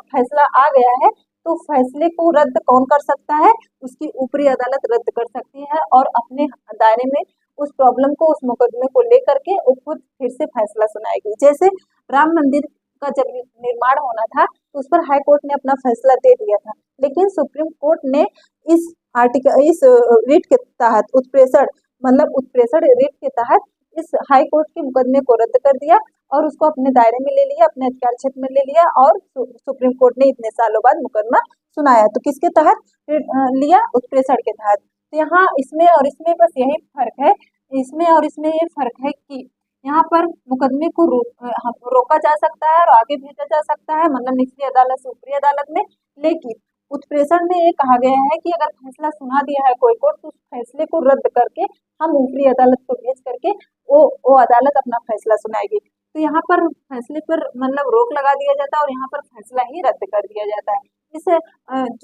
फैसला आ गया है, तो फैसले को रद्द कौन कर सकता है? उसकी ऊपरी अदालत रद्द कर सकती है और अपने दायरे में उस प्रॉब्लम को, उस मुकदमे को लेकर के वो खुद फिर से फैसला सुनाएगी। जैसे राम मंदिर का जब निर्माण होना था तो उस पर हाई कोर्ट ने अपना फैसला दे दिया था, लेकिन सुप्रीम कोर्ट ने इस रिट के तहत उत्प्रेषण रिट के तहत इस हाई कोर्ट के मुकदमे को रद्द कर दिया और उसको अपने दायरे में ले लिया, अपने अधिकार क्षेत्र में ले लिया और सुप्रीम कोर्ट ने इतने सालों बाद मुकदमा सुनाया। तो किसके तहत लिया? उत्प्रेषण के तहत। तो यहाँ इसमें और इसमें बस यही फर्क है, इसमें और इसमें ये फर्क है कि यहाँ पर मुकदमे को रोका जा सकता है और आगे भेजा जा सकता है, मतलब निचली अदालत से ऊपरी अदालत में, लेकिन उत्प्रेषण में ये कहा गया है कि अगर फैसला सुना दिया है कोई कोर्ट, तो उस फैसले को रद्द करके हम ऊपरी अदालत को भेज करके वो अदालत अपना फैसला सुनाएगी। तो यहाँ पर फैसले पर मतलब रोक लगा दिया जाता है और यहाँ पर फैसला ही रद्द कर दिया जाता है। इस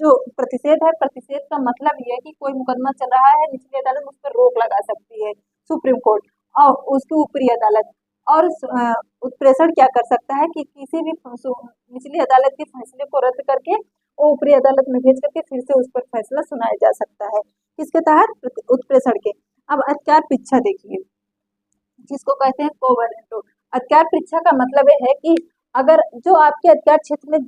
जो प्रतिषेध है, प्रतिषेध का मतलब ये है कि कोई मुकदमा चल रहा है, निचली अदालत उस पर रोक लगा सकती है सुप्रीम कोर्ट और उसकी ऊपरी अदालत, और उत्प्रेषण क्या कर सकता है कि किसी भी निचली अदालत के फैसले को रद्द करके वो ऊपरी अदालत में भेज करके फिर से उस पर फैसला सुनाया जा सकता है। किसके तहत? उत्प्रेषण के। अब अधिकार परीक्षा देखिए, जिसको कहते हैं कोवेरेंटो। अधिकार परीक्षा का मतलब ये है कि अगर जो आपके अधिकार क्षेत्र में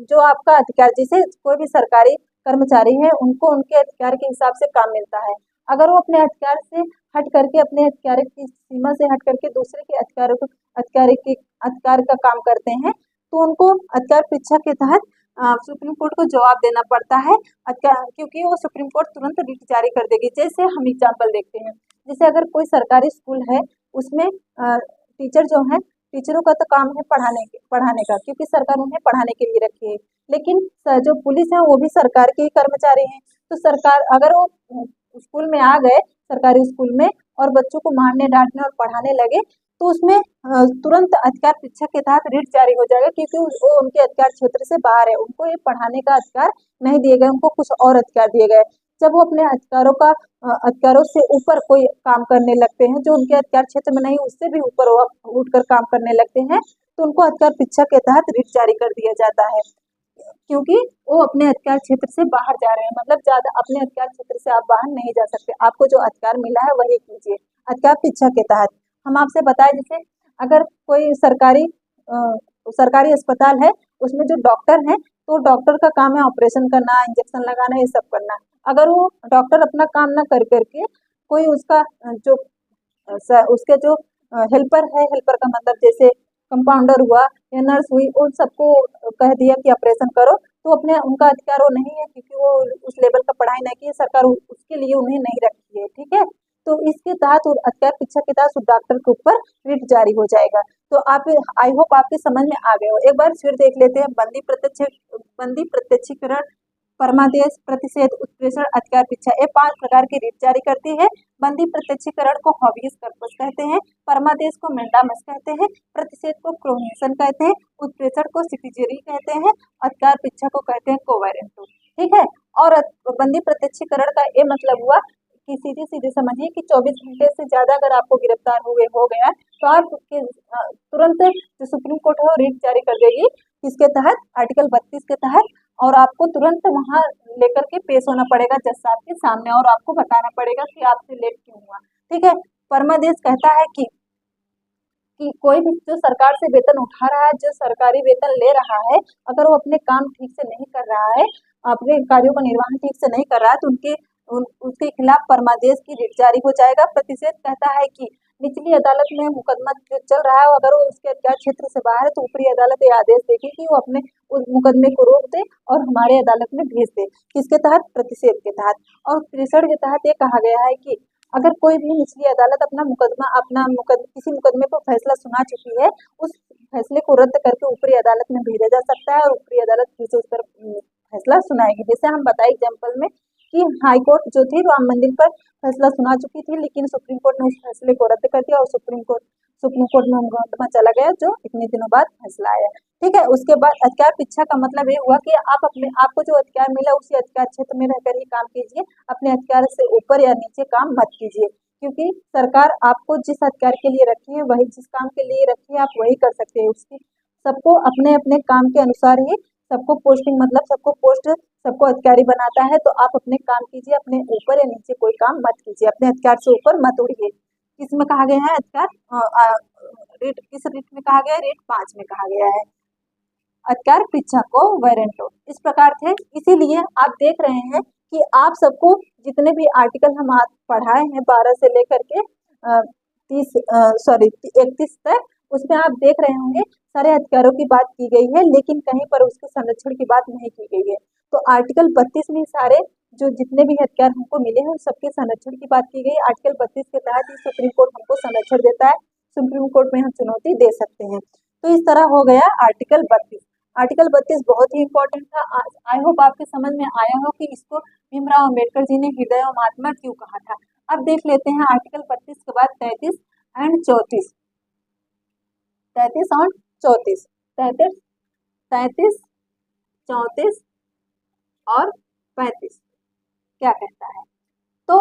जो आपका अधिकार, जैसे कोई भी सरकारी कर्मचारी है, उनको उनके अधिकार के हिसाब से काम मिलता है, अगर वो अपने अधिकार से हट करके, अपने अधिकार की सीमा से हट करके दूसरे के अधिकार का काम करते हैं, तो उनको अधिकार परीक्षा के तहत सुप्रीम कोर्ट को जवाब देना पड़ता है, क्योंकि वो सुप्रीम कोर्ट तुरंत रिट जारी कर देगी। जैसे हम एग्जाम्पल देखते हैं, जैसे अगर कोई सरकारी स्कूल है, उसमें टीचर जो है, टीचरों का तो काम है पढ़ाने का, क्योंकि सरकार उन्हें पढ़ाने के लिए रखी है। लेकिन जो पुलिस है वो भी सरकार के ही कर्मचारी हैं। तो सरकार अगर वो स्कूल में आ गए, सरकारी स्कूल में, और बच्चों को मारने डांटने और पढ़ाने लगे, तो उसमें तुरंत अधिकार परीक्षा के तहत रिट जारी हो जाएगा, क्योंकि वो उनके अधिकार क्षेत्र से बाहर है। उनको ये पढ़ाने का अधिकार नहीं दिए गए, उनको कुछ और अधिकार दिए गए। जब वो अपने अधिकारों से ऊपर कोई काम करने लगते हैं जो उनके अधिकार क्षेत्र में नहीं, उससे भी ऊपर उठकर काम करने लगते हैं, तो उनको अधिकार परीक्षा के तहत रिट जारी कर दिया जाता है, क्योंकि वो अपने अधिकार क्षेत्र से बाहर जा रहे हैं। मतलब ज्यादा अपने अधिकार क्षेत्र से आप बाहर नहीं जा सकते, आपको जो अधिकार मिला है वही कीजिए अधिकार परीक्षा के तहत। हम आपसे बताएं, जैसे अगर कोई सरकारी अस्पताल है, उसमें जो डॉक्टर हैं, तो डॉक्टर का काम है ऑपरेशन करना, इंजेक्शन लगाना, ये सब करना। अगर वो डॉक्टर अपना काम ना कर करके कोई उसका उसके जो हेल्पर है, हेल्पर का मतलब जैसे कंपाउंडर हुआ या नर्स हुई, उन सबको कह दिया कि ऑपरेशन करो, तो अपने उनका अधिकार वो नहीं है, क्योंकि वो उस लेवल का पढ़ाई नहीं की है, सरकार उसके लिए उन्हें नहीं रखी है। ठीक है, तो इसके तहत अधिकार परीक्षा के तहत उस डॉक्टर के ऊपर रिट जारी हो जाएगा। तो आप, आई होप आपके समझ में आ गए हो। एक बार फिर देख लेते हैं, बंदी प्रत्यक्षीकरण, परमादेश, प्रतिषेध, उत्प्रेषण, अधिकार परीक्षा, ये 5 प्रकार की रिट जारी करती है। बंदी प्रत्यक्षीकरण को हॉबियस कर्पस कहते हैं, परमादेश को मेंडामस कहते हैं, प्रतिषेध को क्रोनेशन कहते हैं, उत्प्रेषण को सिपिजेरी कहते हैं, अधिकार परीक्षा को कहते हैं कोवेरेंटो। ठीक है, और बंदी प्रत्यक्षीकरण का ये मतलब हुआ कि सीधे सीधे समझिए कि 24 घंटे से ज्यादा अगर आपको गिरफ्तार हो गया, तो आप तुरंत जो सुप्रीम कोर्ट है वो रिट जारी कर देगी, किसके तहत, आर्टिकल 32 के तहत, और आपको तुरंत वहां लेकर के पेश होना पड़ेगा जज साहब के सामने, और आपको बताना पड़ेगा कि आपसे लेट क्यों हुआ। ठीक है, परमादेश कहता है कि कोई भी जो सरकार से वेतन उठा रहा है, जो सरकारी वेतन ले रहा है, अगर वो अपने काम ठीक से नहीं कर रहा है, अपने कार्यों का निर्वहन ठीक से नहीं कर रहा है, तो उसके खिलाफ परमादेश की रिट जारी हो जाएगा। प्रतिषेध कहता है कि निचली अदालत में मुकदमा जो चल रहा है, अगर वो उसके अधिकार क्षेत्र से बाहर है, तो ऊपरी अदालत ये आदेश देगी कि वो अपने उस मुकदमे को रोक दे और हमारे अदालत में भेज दे, किसके तहत, प्रतिषेध के तहत। और उत्प्रेषण के तहत ये कहा गया है कि अगर कोई भी निचली अदालत किसी मुकदमे पर फैसला सुना चुकी है, उस फैसले को रद्द करके ऊपरी अदालत में भेजा जा सकता है, और ऊपरी अदालत फिर से उस पर फैसला सुनाएगी। जैसे हम बताए एग्जाम्पल में कि हाई कोर्ट जो थी राम मंदिर पर फैसला सुना चुकी थी, लेकिन सुप्रीम कोर्ट ने उस फैसले को रद्द कर दिया, और सुप्रीम कोर्ट में मुकदमा चला गया, जो इतने दिनों बाद फैसला आया। ठीक है, उसके बाद अधिकार परीक्षा का मतलब ये हुआ कि आपको जो अधिकार मिला उसी अधिकार क्षेत्र में रहकर ही काम कीजिए, अपने अधिकार से ऊपर या नीचे काम मत कीजिए, क्योंकि सरकार आपको जिस अधिकार के लिए रखी है, वही जिस काम के लिए रखी है, आप वही कर सकते हैं। उसकी सबको अपने अपने काम के अनुसार ही सबको पोस्टिंग, मतलब सबको पोस्ट, सबको अधिकारी बनाता है। तो आप अपने काम कीजिए, अपने ऊपर या नीचे कोई काम मत कीजिए, अपने अधिकार से ऊपर मत उड़िए। किसमें कहा गया है अधिकार, किस रिट में कहा गया है, रिट 5 में कहा गया है, अधिकार परीक्षा को वारंटो। इस प्रकार थे, इसीलिए आप देख रहे हैं कि आप सबको जितने भी आर्टिकल हम आज पढ़ाए हैं 12 से लेकर के 31 तक, उसमें आप देख रहे होंगे सारे अधिकारों की बात की गई है, लेकिन कहीं पर उसके संरक्षण की बात नहीं की गई है। तो आर्टिकल 32 में सारे जो जितने भी अधिकार हमको मिले हैं, सबके संरक्षण की बात की गई। आर्टिकल 32 के तहत ही सुप्रीम कोर्ट हमको संरक्षण देता है, सुप्रीम कोर्ट में हम चुनौती दे सकते हैं। तो इस तरह हो गया आर्टिकल 32। आर्टिकल 32 बहुत ही इंपॉर्टेंट था। आई होप आपके समझ में आया हो कि इसको भीमराव अम्बेडकर जी ने हृदय और महात्मा क्यों कहा था। अब देख लेते हैं आर्टिकल 32 के बाद 33 एंड 34, 33 और 34, 33, 34 और 35 क्या कहता है। तो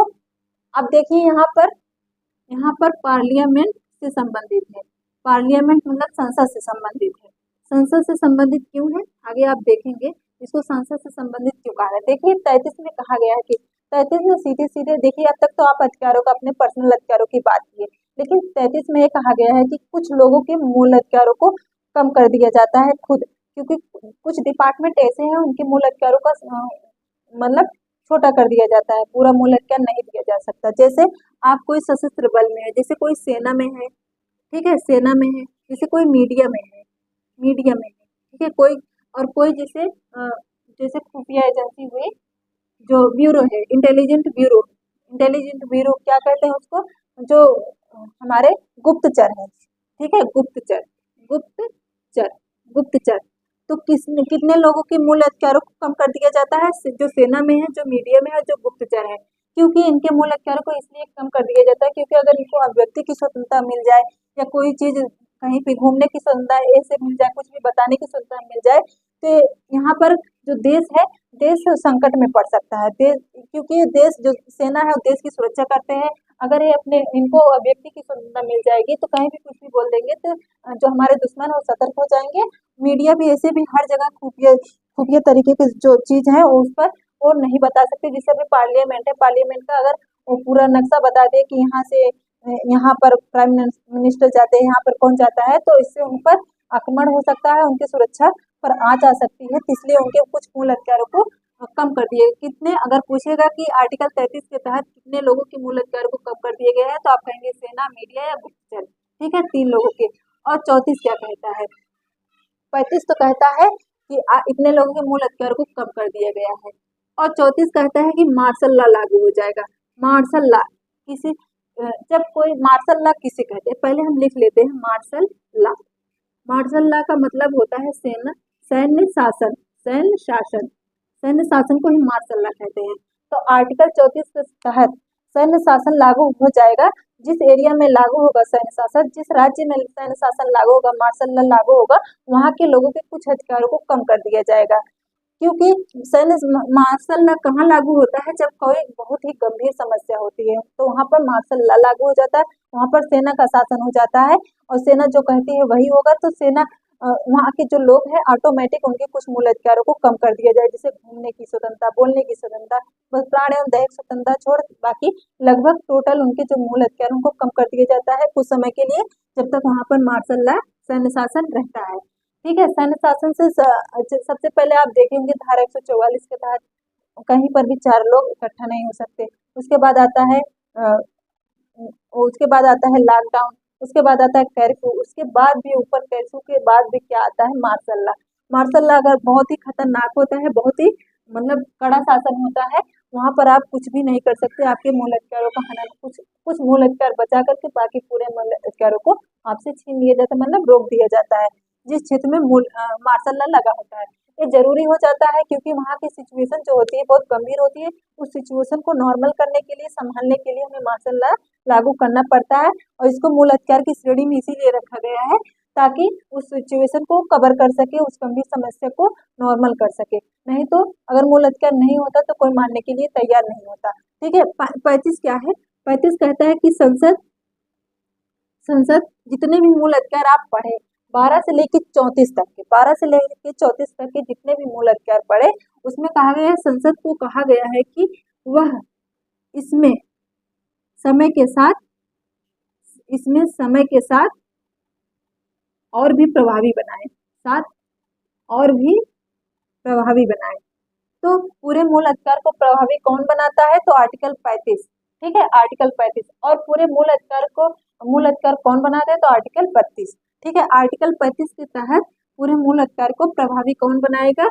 अब देखिए यहाँ पर पार्लियामेंट से संबंधित है। पार्लियामेंट मतलब संसद से संबंधित है। संसद से संबंधित क्यों है, आगे आप देखेंगे इसको संसद से संबंधित क्यों कहा है। देखिए 33 में कहा गया है कि 33 में सीधे सीधे देखिए, अब तक तो आप अधिकारों का, अपने पर्सनल अधिकारों की बात की है, लेकिन 33 में ये कहा गया है कि कुछ लोगों के मूल अधिकारों को कम कर दिया जाता है खुद, क्योंकि कुछ डिपार्टमेंट ऐसे हैं उनके मूल अधिकारों का मतलब छोटा कर दिया जाता है, पूरा मूल अधिकार नहीं दिया जा सकता। जैसे आप कोई सशस्त्र बल में है, जैसे कोई सेना में है, ठीक है, सेना में है, जैसे कोई मीडिया में है, ठीक है, कोई जैसे खुफिया एजेंसी हुई, जो ब्यूरो है, इंटेलिजेंट ब्यूरो क्या कहते हैं उसको, जो हमारे गुप्तचर है, ठीक है, गुप्तचर, गुप्तचर, गुप्तचर। तो कितने लोगों के मूल अधिकारों को कम कर दिया जाता है? जो सेना में है, जो मीडिया में है, जो गुप्तचर है। क्योंकि इनके मूल अधिकारों को इसलिए कम कर दिया जाता है क्योंकि अगर इनको अभिव्यक्ति की स्वतंत्रता मिल जाए या कोई चीज कहीं पे घूमने की स्वतंत्रता ऐसे मिल जाए, कुछ भी बताने की स्वतंत्रता मिल जाए, तो यहाँ पर जो देश है, देश संकट में पड़ सकता है। देश, क्योंकि देश जो सेना है वो देश की सुरक्षा करते हैं। अगर ये अपने इनको अभिव्यक्ति की स्वतंत्रता मिल जाएगी तो कहीं भी कुछ भी बोल देंगे तो जो हमारे दुश्मन है वो सतर्क हो जाएंगे। मीडिया भी ऐसे भी हर जगह खुफिया खुफिया तरीके की जो चीज है उस पर वो नहीं बता सकते। जैसे अभी पार्लियामेंट है, पार्लियामेंट का अगर वो पूरा नक्शा बता दे कि यहाँ से यहाँ पर प्राइम मिनिस्टर जाते हैं, यहाँ पर कौन जाता है, तो इससे उन पर आक्रमण हो सकता है, उनकी सुरक्षा पर आँच आ सकती है। इसलिए उनके कुछ मूल अधिकारों को कम कर दिए। कितने, अगर पूछेगा कि आर्टिकल 33 के तहत कितने लोगों के मूल अधिकारों को कम कर दिए गए हैं, तो आप कहेंगे सेना, मीडिया या गुप्तचर। ठीक है, 3 लोगों के। और 34 क्या कहता है? 35 तो कहता है कि इतने लोगों के मूल अधिकार को कम कर दिया गया है। और 34 कहता है कि मार्शल लॉ लागू हो जाएगा। मार्शल लॉ किसी जब कोई मार्शल लॉ किसे कहते हैं, पहले हम लिख लेते हैं मार्शल लॉ। मार्शल लॉ का मतलब होता है सेना, सैन्य शासन, सैन्य शासन, सैन्य शासन को ही मार्शल लॉ कहते हैं। तो आर्टिकल 34 के तहत सैन्य शासन लागू हो जाएगा। जिस एरिया में लागू होगा सैन्य शासन, जिस राज्य में सैन्य शासन लागू होगा, मार्शल लॉ लागू होगा, वहाँ के लोगों के कुछ अधिकारों को कम कर दिया जाएगा। क्योंकि सैन्य मार्शल लॉ कहाँ लागू होता है? जब कोई बहुत ही गंभीर समस्या होती है तो वहाँ पर मार्शल लॉ लागू हो जाता है, वहाँ पर सेना का शासन हो जाता है और सेना जो कहती है वही होगा। तो सेना वहाँ के जो लोग हैं ऑटोमेटिक उनके कुछ मूल अधिकारों को कम कर दिया जाए, जैसे घूमने की स्वतंत्रता, बोलने की स्वतंत्रता, बस प्राण एवं दैहिक स्वतंत्रता छोड़ बाकी लगभग टोटल उनके जो मूल अधिकारों को कम कर दिया जाता है कुछ समय के लिए, जब तक वहाँ पर मार्शल लॉ सैन्य शासन रहता है। ठीक है, सैन्य शासन से सबसे पहले आप देखेंगे धारा 144 के तहत कहीं पर भी 4 लोग इकट्ठा नहीं हो सकते। उसके बाद आता है लॉकडाउन, उसके बाद आता है कर्फ्यू, उसके बाद भी ऊपर कर्फ्यू के बाद भी क्या आता है? Martial law. मार्शल लॉ अगर बहुत ही खतरनाक होता है, बहुत ही मतलब कड़ा शासन होता है, वहाँ पर आप कुछ भी नहीं कर सकते। आपके मूल अधिकारों का हनन, कुछ कुछ मूल अधिकार बचा करके बाकी पूरे मूल अधिकारों को आपसे छीन लिया जाता है, मतलब रोक दिया जाता है जिस क्षेत्र में मार्शल लॉ लगा होता है। ये जरूरी हो जाता है क्योंकि वहाँ की सिचुएशन जो होती है बहुत गंभीर होती है। उस सिचुएशन को नॉर्मल करने के लिए, संभालने के लिए हमें मार्शल लॉ लागू करना पड़ता है और इसको मूल अधिकार की श्रेणी में इसीलिए रखा गया है ताकि उस सिचुएशन को कवर कर सके, उस गंभीर समस्या को नॉर्मल कर सके। नहीं तो अगर मूल अधिकार नहीं होता तो कोई मानने के लिए तैयार नहीं होता। ठीक है, 35 क्या है? 35 कहता है कि संसद संसद जितने भी मूल अधिकार आप पढ़े 12 से लेकर 34 तक के, 12 से लेकर 34 तक के जितने भी मूल अधिकार पढ़े, उसमें कहा गया है, संसद को कहा गया है कि वह इसमें समय के साथ और भी प्रभावी बनाए, और भी प्रभावी बनाए। तो पूरे मूल अधिकार को प्रभावी कौन बनाता है? तो आर्टिकल 35। ठीक है, आर्टिकल 35। और पूरे मूल अधिकार कौन बनाता है? तो आर्टिकल 32। ठीक है, आर्टिकल 35 के तहत पूरे मूल अधिकार को प्रभावी कौन बनाएगा?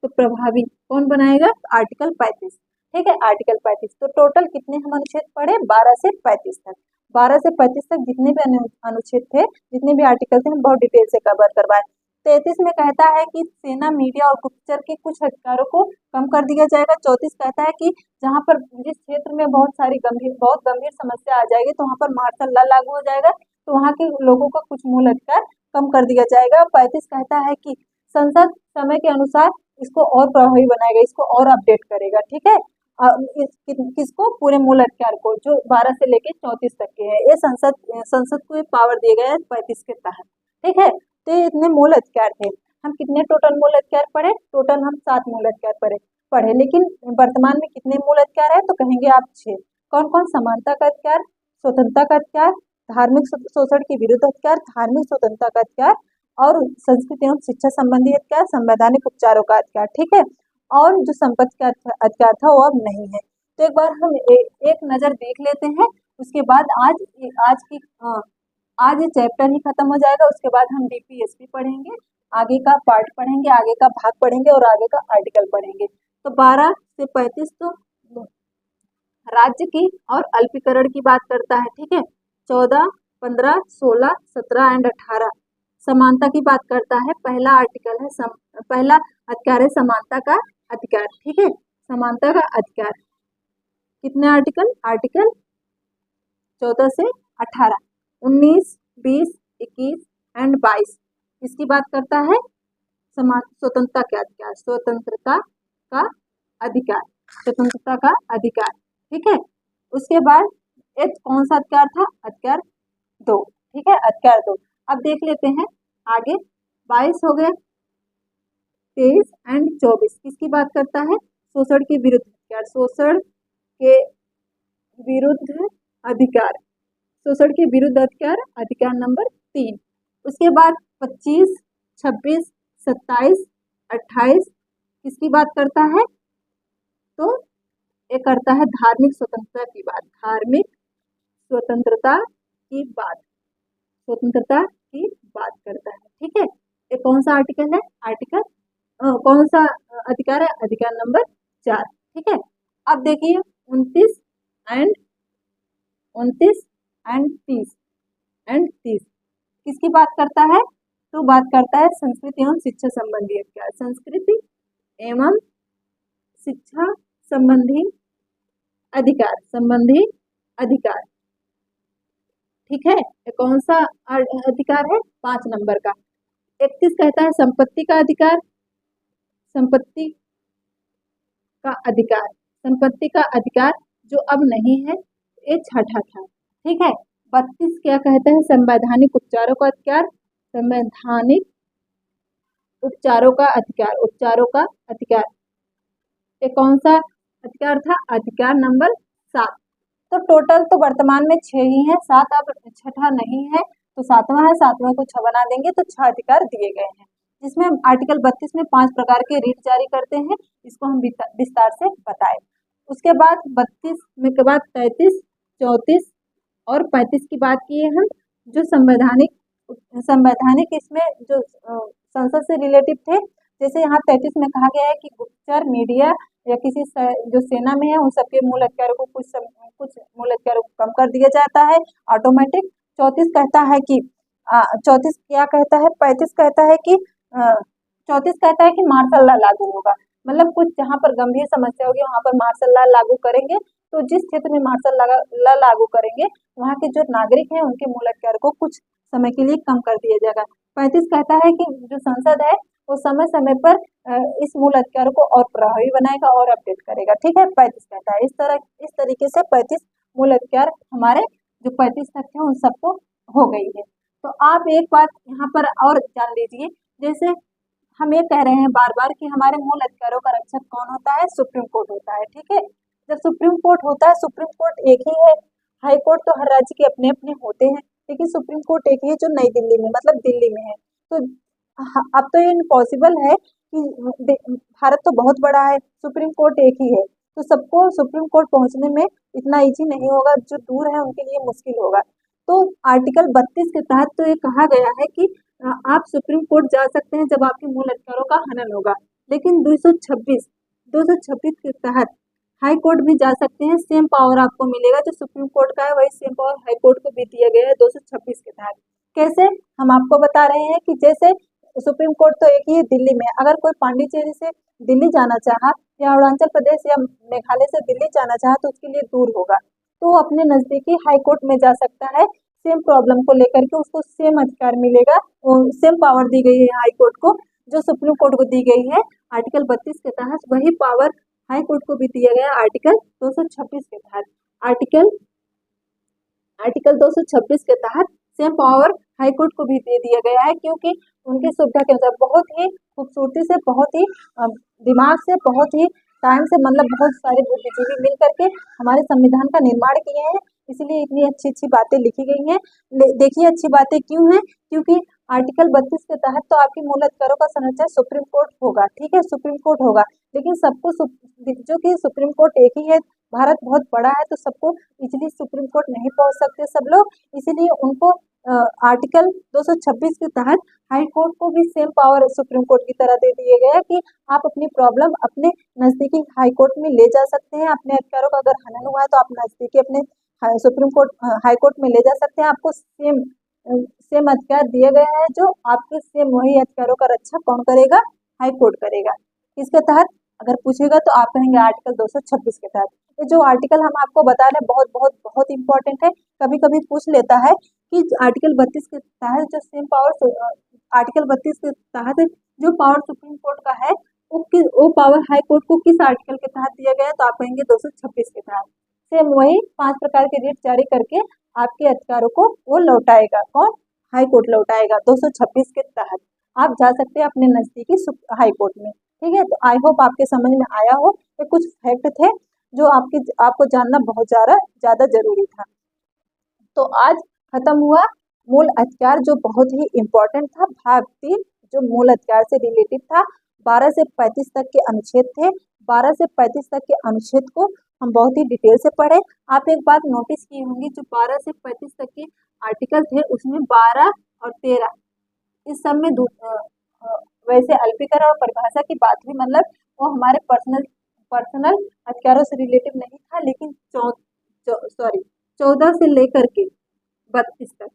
तो प्रभावी कौन बनाएगा? आर्टिकल 35। ठीक है, आर्टिकल 35। तो टोटल कितने हम अनुच्छेद पढ़े? 12 से 35 तक। 12 से 35 तक जितने भी अनुच्छेद थे, जितने भी आर्टिकल थे, हम बहुत डिटेल से कवर करवाए। 33 में कहता है कि सेना, मीडिया और गुप्तचर के कुछ अधिकारों को कम कर दिया जाएगा। 34 कहता है कि जहां पर जिस क्षेत्र में बहुत गंभीर समस्या आ जाएगी तो वहां पर मार्शल लॉ लागू हो जाएगा, तो वहां के लोगों का कुछ मूल अधिकार कम कर दिया जाएगा। 35 कहता है कि संसद समय के अनुसार इसको और प्रभावी बनाएगा, इसको और अपडेट करेगा। ठीक है, किसको? पूरे मूल अधिकार को, जो 12 से लेके 34 तक के है। ये संसद को पावर दिए गए 35 के तहत। ठीक है, तो ये इतने मूल अधिकार थे। हम कितने टोटल मूल अधिकार पढ़े? टोटल हम 7 मूल अधिकार पढ़े, लेकिन वर्तमान में कितने मूल अधिकार है? तो कहेंगे आप 6। कौन कौन? समानता का अधिकार, स्वतंत्रता का अधिकार, धार्मिक शोषण के विरुद्ध अधिकार, धार्मिक स्वतंत्रता का अधिकार और संस्कृति एवं शिक्षा संबंधी अधिकार, संवैधानिक उपचारों का अधिकार। ठीक है, और जो संपत्ति का अधिकार था वो अब नहीं है। तो एक बार हम एक नजर देख लेते हैं, उसके बाद आज ये चैप्टर ही खत्म हो जाएगा। उसके बाद हम डीपीएसपी पढ़ेंगे, आगे का पार्ट पढ़ेंगे, आगे का भाग पढ़ेंगे और आगे का आर्टिकल पढ़ेंगे। तो 12 से 35 तो राज्य की और अल्पीकरण की बात करता है। ठीक है, 14, 15, 16, 17 एंड 18 समानता की बात करता है। पहला आर्टिकल है पहला अधिकार है समानता का अधिकार। ठीक है, समानता का अधिकार। कितने आर्टिकल? आर्टिकल 14 से 18, 19, 20, 21 एंड 22 इसकी बात करता है स्वतंत्रता के अधिकार, स्वतंत्रता का अधिकार, स्वतंत्रता का अधिकार। ठीक है, उसके बाद एक कौन सा अधिकार था? अधिकार 2। ठीक है, अधिकार 2। अब देख लेते हैं आगे। 22 हो गए, 23 एंड 24 किसकी बात करता है? शोषण के विरुद्ध अधिकार, शोषण के विरुद्ध अधिकार, शोषण के विरुद्ध अधिकार, अधिकार नंबर 3। उसके बाद 25, 26, 27, 28 किसकी बात करता है? तो ये करता है धार्मिक स्वतंत्रता की बात, धार्मिक स्वतंत्रता की बात, स्वतंत्रता की बात करता है। ठीक है, ये कौन सा आर्टिकल है? आर्टिकल कौन सा अधिकार है? अधिकार नंबर 4। ठीक है, अब देखिए 29 एंड 30 किसकी बात करता है? तो बात करता है संस्कृति एवं शिक्षा संबंधी अधिकार, संस्कृति एवं शिक्षा संबंधी अधिकार, संबंधी अधिकार। ठीक है, ये कौन सा अधिकार है? 5 नंबर का। 31 कहता है संपत्ति का अधिकार, संपत्ति का अधिकार, संपत्ति का अधिकार जो अब नहीं है, ये छठा था। ठीक है, 32 क्या कहता है? संवैधानिक उपचारों का अधिकार, संवैधानिक उपचारों का अधिकार, उपचारों का अधिकार। ये कौन सा अधिकार था? अधिकार नंबर 7। तो टोटल तो वर्तमान में 6 ही है, 7 अब छठा नहीं है तो 7वां है, 7वें को 6 बना देंगे तो 6 अधिकार दिए गए हैं, जिसमें आर्टिकल 32 में 5 प्रकार के रीट जारी करते हैं। इसको हम विस्तार से बताएं। उसके बाद 32 में के बाद 33, 34 और 35 की बात की है हम, जो संवैधानिक इसमें जो संसद से रिलेटिव थे। जैसे यहाँ 33 में कहा गया है कि गुप्तचर, मीडिया या किसी जो सेना में है उन सबके मूल अधिकारों को कुछ मूल अधिकारों को कम कर दिया जाता है ऑटोमेटिक। 34 कहता है कि 34 क्या कहता है? 35 कहता है कि 34 कहता है कि मार्शल लॉ लागू होगा, मतलब कुछ जहाँ पर गंभीर समस्या होगी वहां पर मार्शल लॉ लागू करेंगे। तो जिस क्षेत्र में मार्शल लॉ लागू करेंगे वहाँ के जो नागरिक हैं उनके मूल अधिकार को कुछ समय के लिए कम कर दिया जाएगा। 35 कहता है कि जो संसद है वो समय समय पर इस मूल अधिकारों को और प्रभावी बनाएगा और अपडेट करेगा। ठीक है, 35 कहता है इस तरीके से 35 मूल अधिकार हमारे जो 35 तक थे उन सबको हो गई है। तो आप एक बात यहाँ पर और जान लीजिए, जैसे हम ये कह रहे हैं बार बार कि हमारे मूल अधिकारों का रक्षक कौन होता है? सुप्रीम कोर्ट होता है। ठीक है, जब सुप्रीम कोर्ट होता है, सुप्रीम कोर्ट एक ही है, हाई कोर्ट तो हर राज्य के अपने अपने होते हैं, लेकिन सुप्रीम कोर्ट एक ही है जो नई दिल्ली में, मतलब दिल्ली में है। तो अब तो ये इम्पॉसिबल है कि भारत तो बहुत बड़ा है, सुप्रीम कोर्ट एक ही है, तो सबको सुप्रीम कोर्ट पहुंचने में इतना इजी नहीं होगा, जो दूर है उनके लिए मुश्किल होगा। तो आर्टिकल 32 के तहत तो ये कहा गया है कि आप सुप्रीम कोर्ट जा सकते हैं जब आपके मूल अधिकारों का हनन होगा, लेकिन 226 के तहत हाई कोर्ट भी जा सकते हैं। सेम पावर आपको मिलेगा जो सुप्रीम कोर्ट का है, वही सेम पावर हाई कोर्ट को भी दिया गया है 226 के तहत। कैसे? हम आपको बता रहे हैं कि जैसे सुप्रीम कोर्ट तो एक ही है दिल्ली में, अगर कोई पांडिचेरी से दिल्ली जाना चाहा या अरुणाचल प्रदेश या मेघालय से दिल्ली जाना चाहा तो उसके लिए दूर होगा, तो वो अपने नजदीकी हाई कोर्ट में जा सकता है। सेम प्रॉब्लम को लेकर के उसको सेम अधिकार मिलेगा, सेम पावर दी गई है हाई कोर्ट को जो सुप्रीम कोर्ट को दी गई है आर्टिकल 32 के तहत, वही पावर हाई कोर्ट को भी दिया गया आर्टिकल 226 के तहत। आर्टिकल 226 के तहत सेम पावर हाई कोर्ट को भी दे दिया गया है, क्योंकि उनकी सुविधा के अनुसार बहुत ही खूबसूरती से, बहुत ही दिमाग से, बहुत ही टाइम से, मतलब बहुत सारे बुद्धिजीवी मिल करके हमारे संविधान का निर्माण किए हैं, इसलिए इतनी अच्छी अच्छी बातें लिखी गई हैं। देखिए अच्छी बातें क्यों हैं? क्योंकि आर्टिकल 32 के तहत तो आपकी मूल अधिकारों का संरक्षण सुप्रीम कोर्ट होगा। ठीक है, सुप्रीम कोर्ट होगा, लेकिन सबको जो कि सुप्रीम कोर्ट एक ही है, भारत बहुत बड़ा है, तो सबको इजिली सुप्रीम कोर्ट नहीं पहुंच सकते सब लोग, इसीलिए उनको आर्टिकल 226 के तहत हाई कोर्ट को भी सेम पावर सुप्रीम कोर्ट की तरह दे दिए गए कि आप अपनी प्रॉब्लम अपने नजदीकी हाई कोर्ट में ले जा सकते हैं। अपने अधिकारों का अगर हनन हुआ है तो आप नजदीकी अपने सुप्रीम कोर्ट हाई कोर्ट में ले जा सकते हैं, आपको सेम सेम अधिकार दिए गए हैं जो आपके सेम वही अधिकारों का रक्षा कौन करेगा, हाई कोर्ट करेगा। किसके तहत अगर पूछेगा तो आप कहेंगे आर्टिकल 226 के तहत। ये जो आर्टिकल हम आपको बता रहे हैं बहुत बहुत बहुत इंपॉर्टेंट है। कभी कभी पूछ लेता है कि आर्टिकल 32 के तहत जो सेम पावर, आर्टिकल 32 के तहत जो पावर सुप्रीम कोर्ट का है वो पावर हाई कोर्ट को किस आर्टिकल के तहत दिया गया है, तो आप कहेंगे 226 के तहत। सेम वही 5 प्रकार के रिट जारी करके आपके अधिकारों को वो लौटाएगा, कौन, हाई कोर्ट लौटाएगा 226 के तहत। आप जा सकते हैं अपने नजदीकी हाई कोर्ट में। ठीक है, तो आई होप आपके समझ में आया हो। ये कुछ फैक्ट थे जो आपको जानना बहुत ज्यादा जरूरी था। तो आज खत्म हुआ मूल अधिकार जो बहुत ही इम्पोर्टेंट था। भाग 3 जो मूल अधिकार से रिलेटेड था। 12 से 35 तक के अनुच्छेद थे। 12 से 35 तक के अनुच्छेद को हम बहुत ही डिटेल से पढ़े। आप एक बात नोटिस की होंगी, जो 12 से 35 तक के आर्टिकल थे उसमें 12 और 13 इस सब में वैसे अल्पीकरण और परिभाषा की बात हुई, मतलब वो हमारे पर्सनल अधिकारों से रिलेटेड नहीं था, लेकिन 14 से लेकर के 32 तक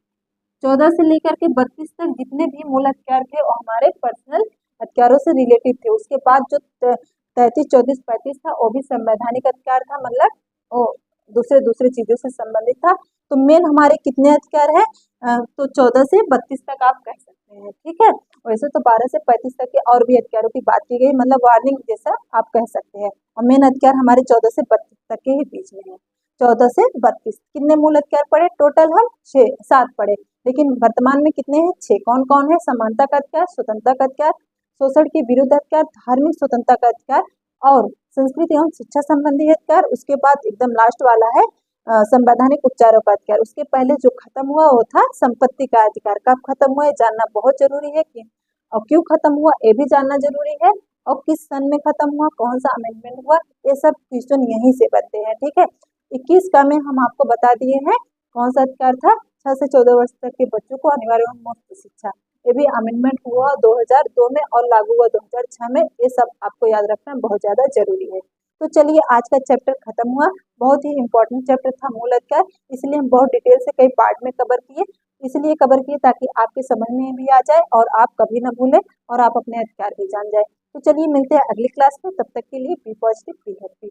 14 से लेकर के 32 तक जितने भी मूल अधिकार थे वो हमारे पर्सनल अधिकारों से रिलेटेड थे। उसके बाद जो 33, 34, 35 था वो भी संवैधानिक अधिकार था, मतलब वो दूसरे चीजों से संबंधित था। तो मेन हमारे कितने अधिकार है, तो 14 से 32 तक आप कह सकते हैं। ठीक है, वैसे तो 12 से 35 तक के और भी अधिकारों की बात की गई, मतलब वार्निंग जैसा आप कह सकते हैं। और मेन अधिकार हमारे 14 से 32 तक के ही बीच में है। 14 से 32 कितने मूल अधिकार पढ़े, टोटल हम 7 पढ़े, लेकिन वर्तमान में कितने हैं, 6। कौन कौन है, समानता का अधिकार, स्वतंत्रता का अधिकार, शोषण के विरुद्ध अधिकार, धार्मिक स्वतंत्रता का अधिकार और संस्कृति एवं शिक्षा संबंधी अधिकार। उसके बाद एकदम लास्ट वाला है संवैधानिक उपचारों का अधिकार। उसके पहले जो खत्म हुआ वो था संपत्ति का अधिकार। कब खत्म हुआ है जानना बहुत जरूरी है, कि और क्यों खत्म हुआ ये भी जानना जरूरी है, और किस सन में खत्म हुआ, कौन सा अमेंडमेंट हुआ, ये सब क्वेश्चन यहीं से बनते हैं। ठीक है, 21 का में हम आपको बता दिए हैं कौन सा अधिकार था, 6 से 14 वर्ष तक के बच्चों को अनिवार्य एवं मुफ्त शिक्षा। ये भी अमेंडमेंट हुआ 2002 में और लागू हुआ 2006 में। ये सब आपको याद रखना बहुत ज्यादा जरूरी है। तो चलिए आज का चैप्टर खत्म हुआ। बहुत ही इंपॉर्टेंट चैप्टर था मूल अधिकार, इसलिए हम बहुत डिटेल से कई पार्ट में कवर किए, इसलिए कवर किए ताकि आपके समझ में भी आ जाए और आप कभी ना भूलें और आप अपने अधिकार भी जान जाए। तो चलिए मिलते हैं अगली क्लास में, तब तक के लिए बी पॉजिटिव बी हैप्पी।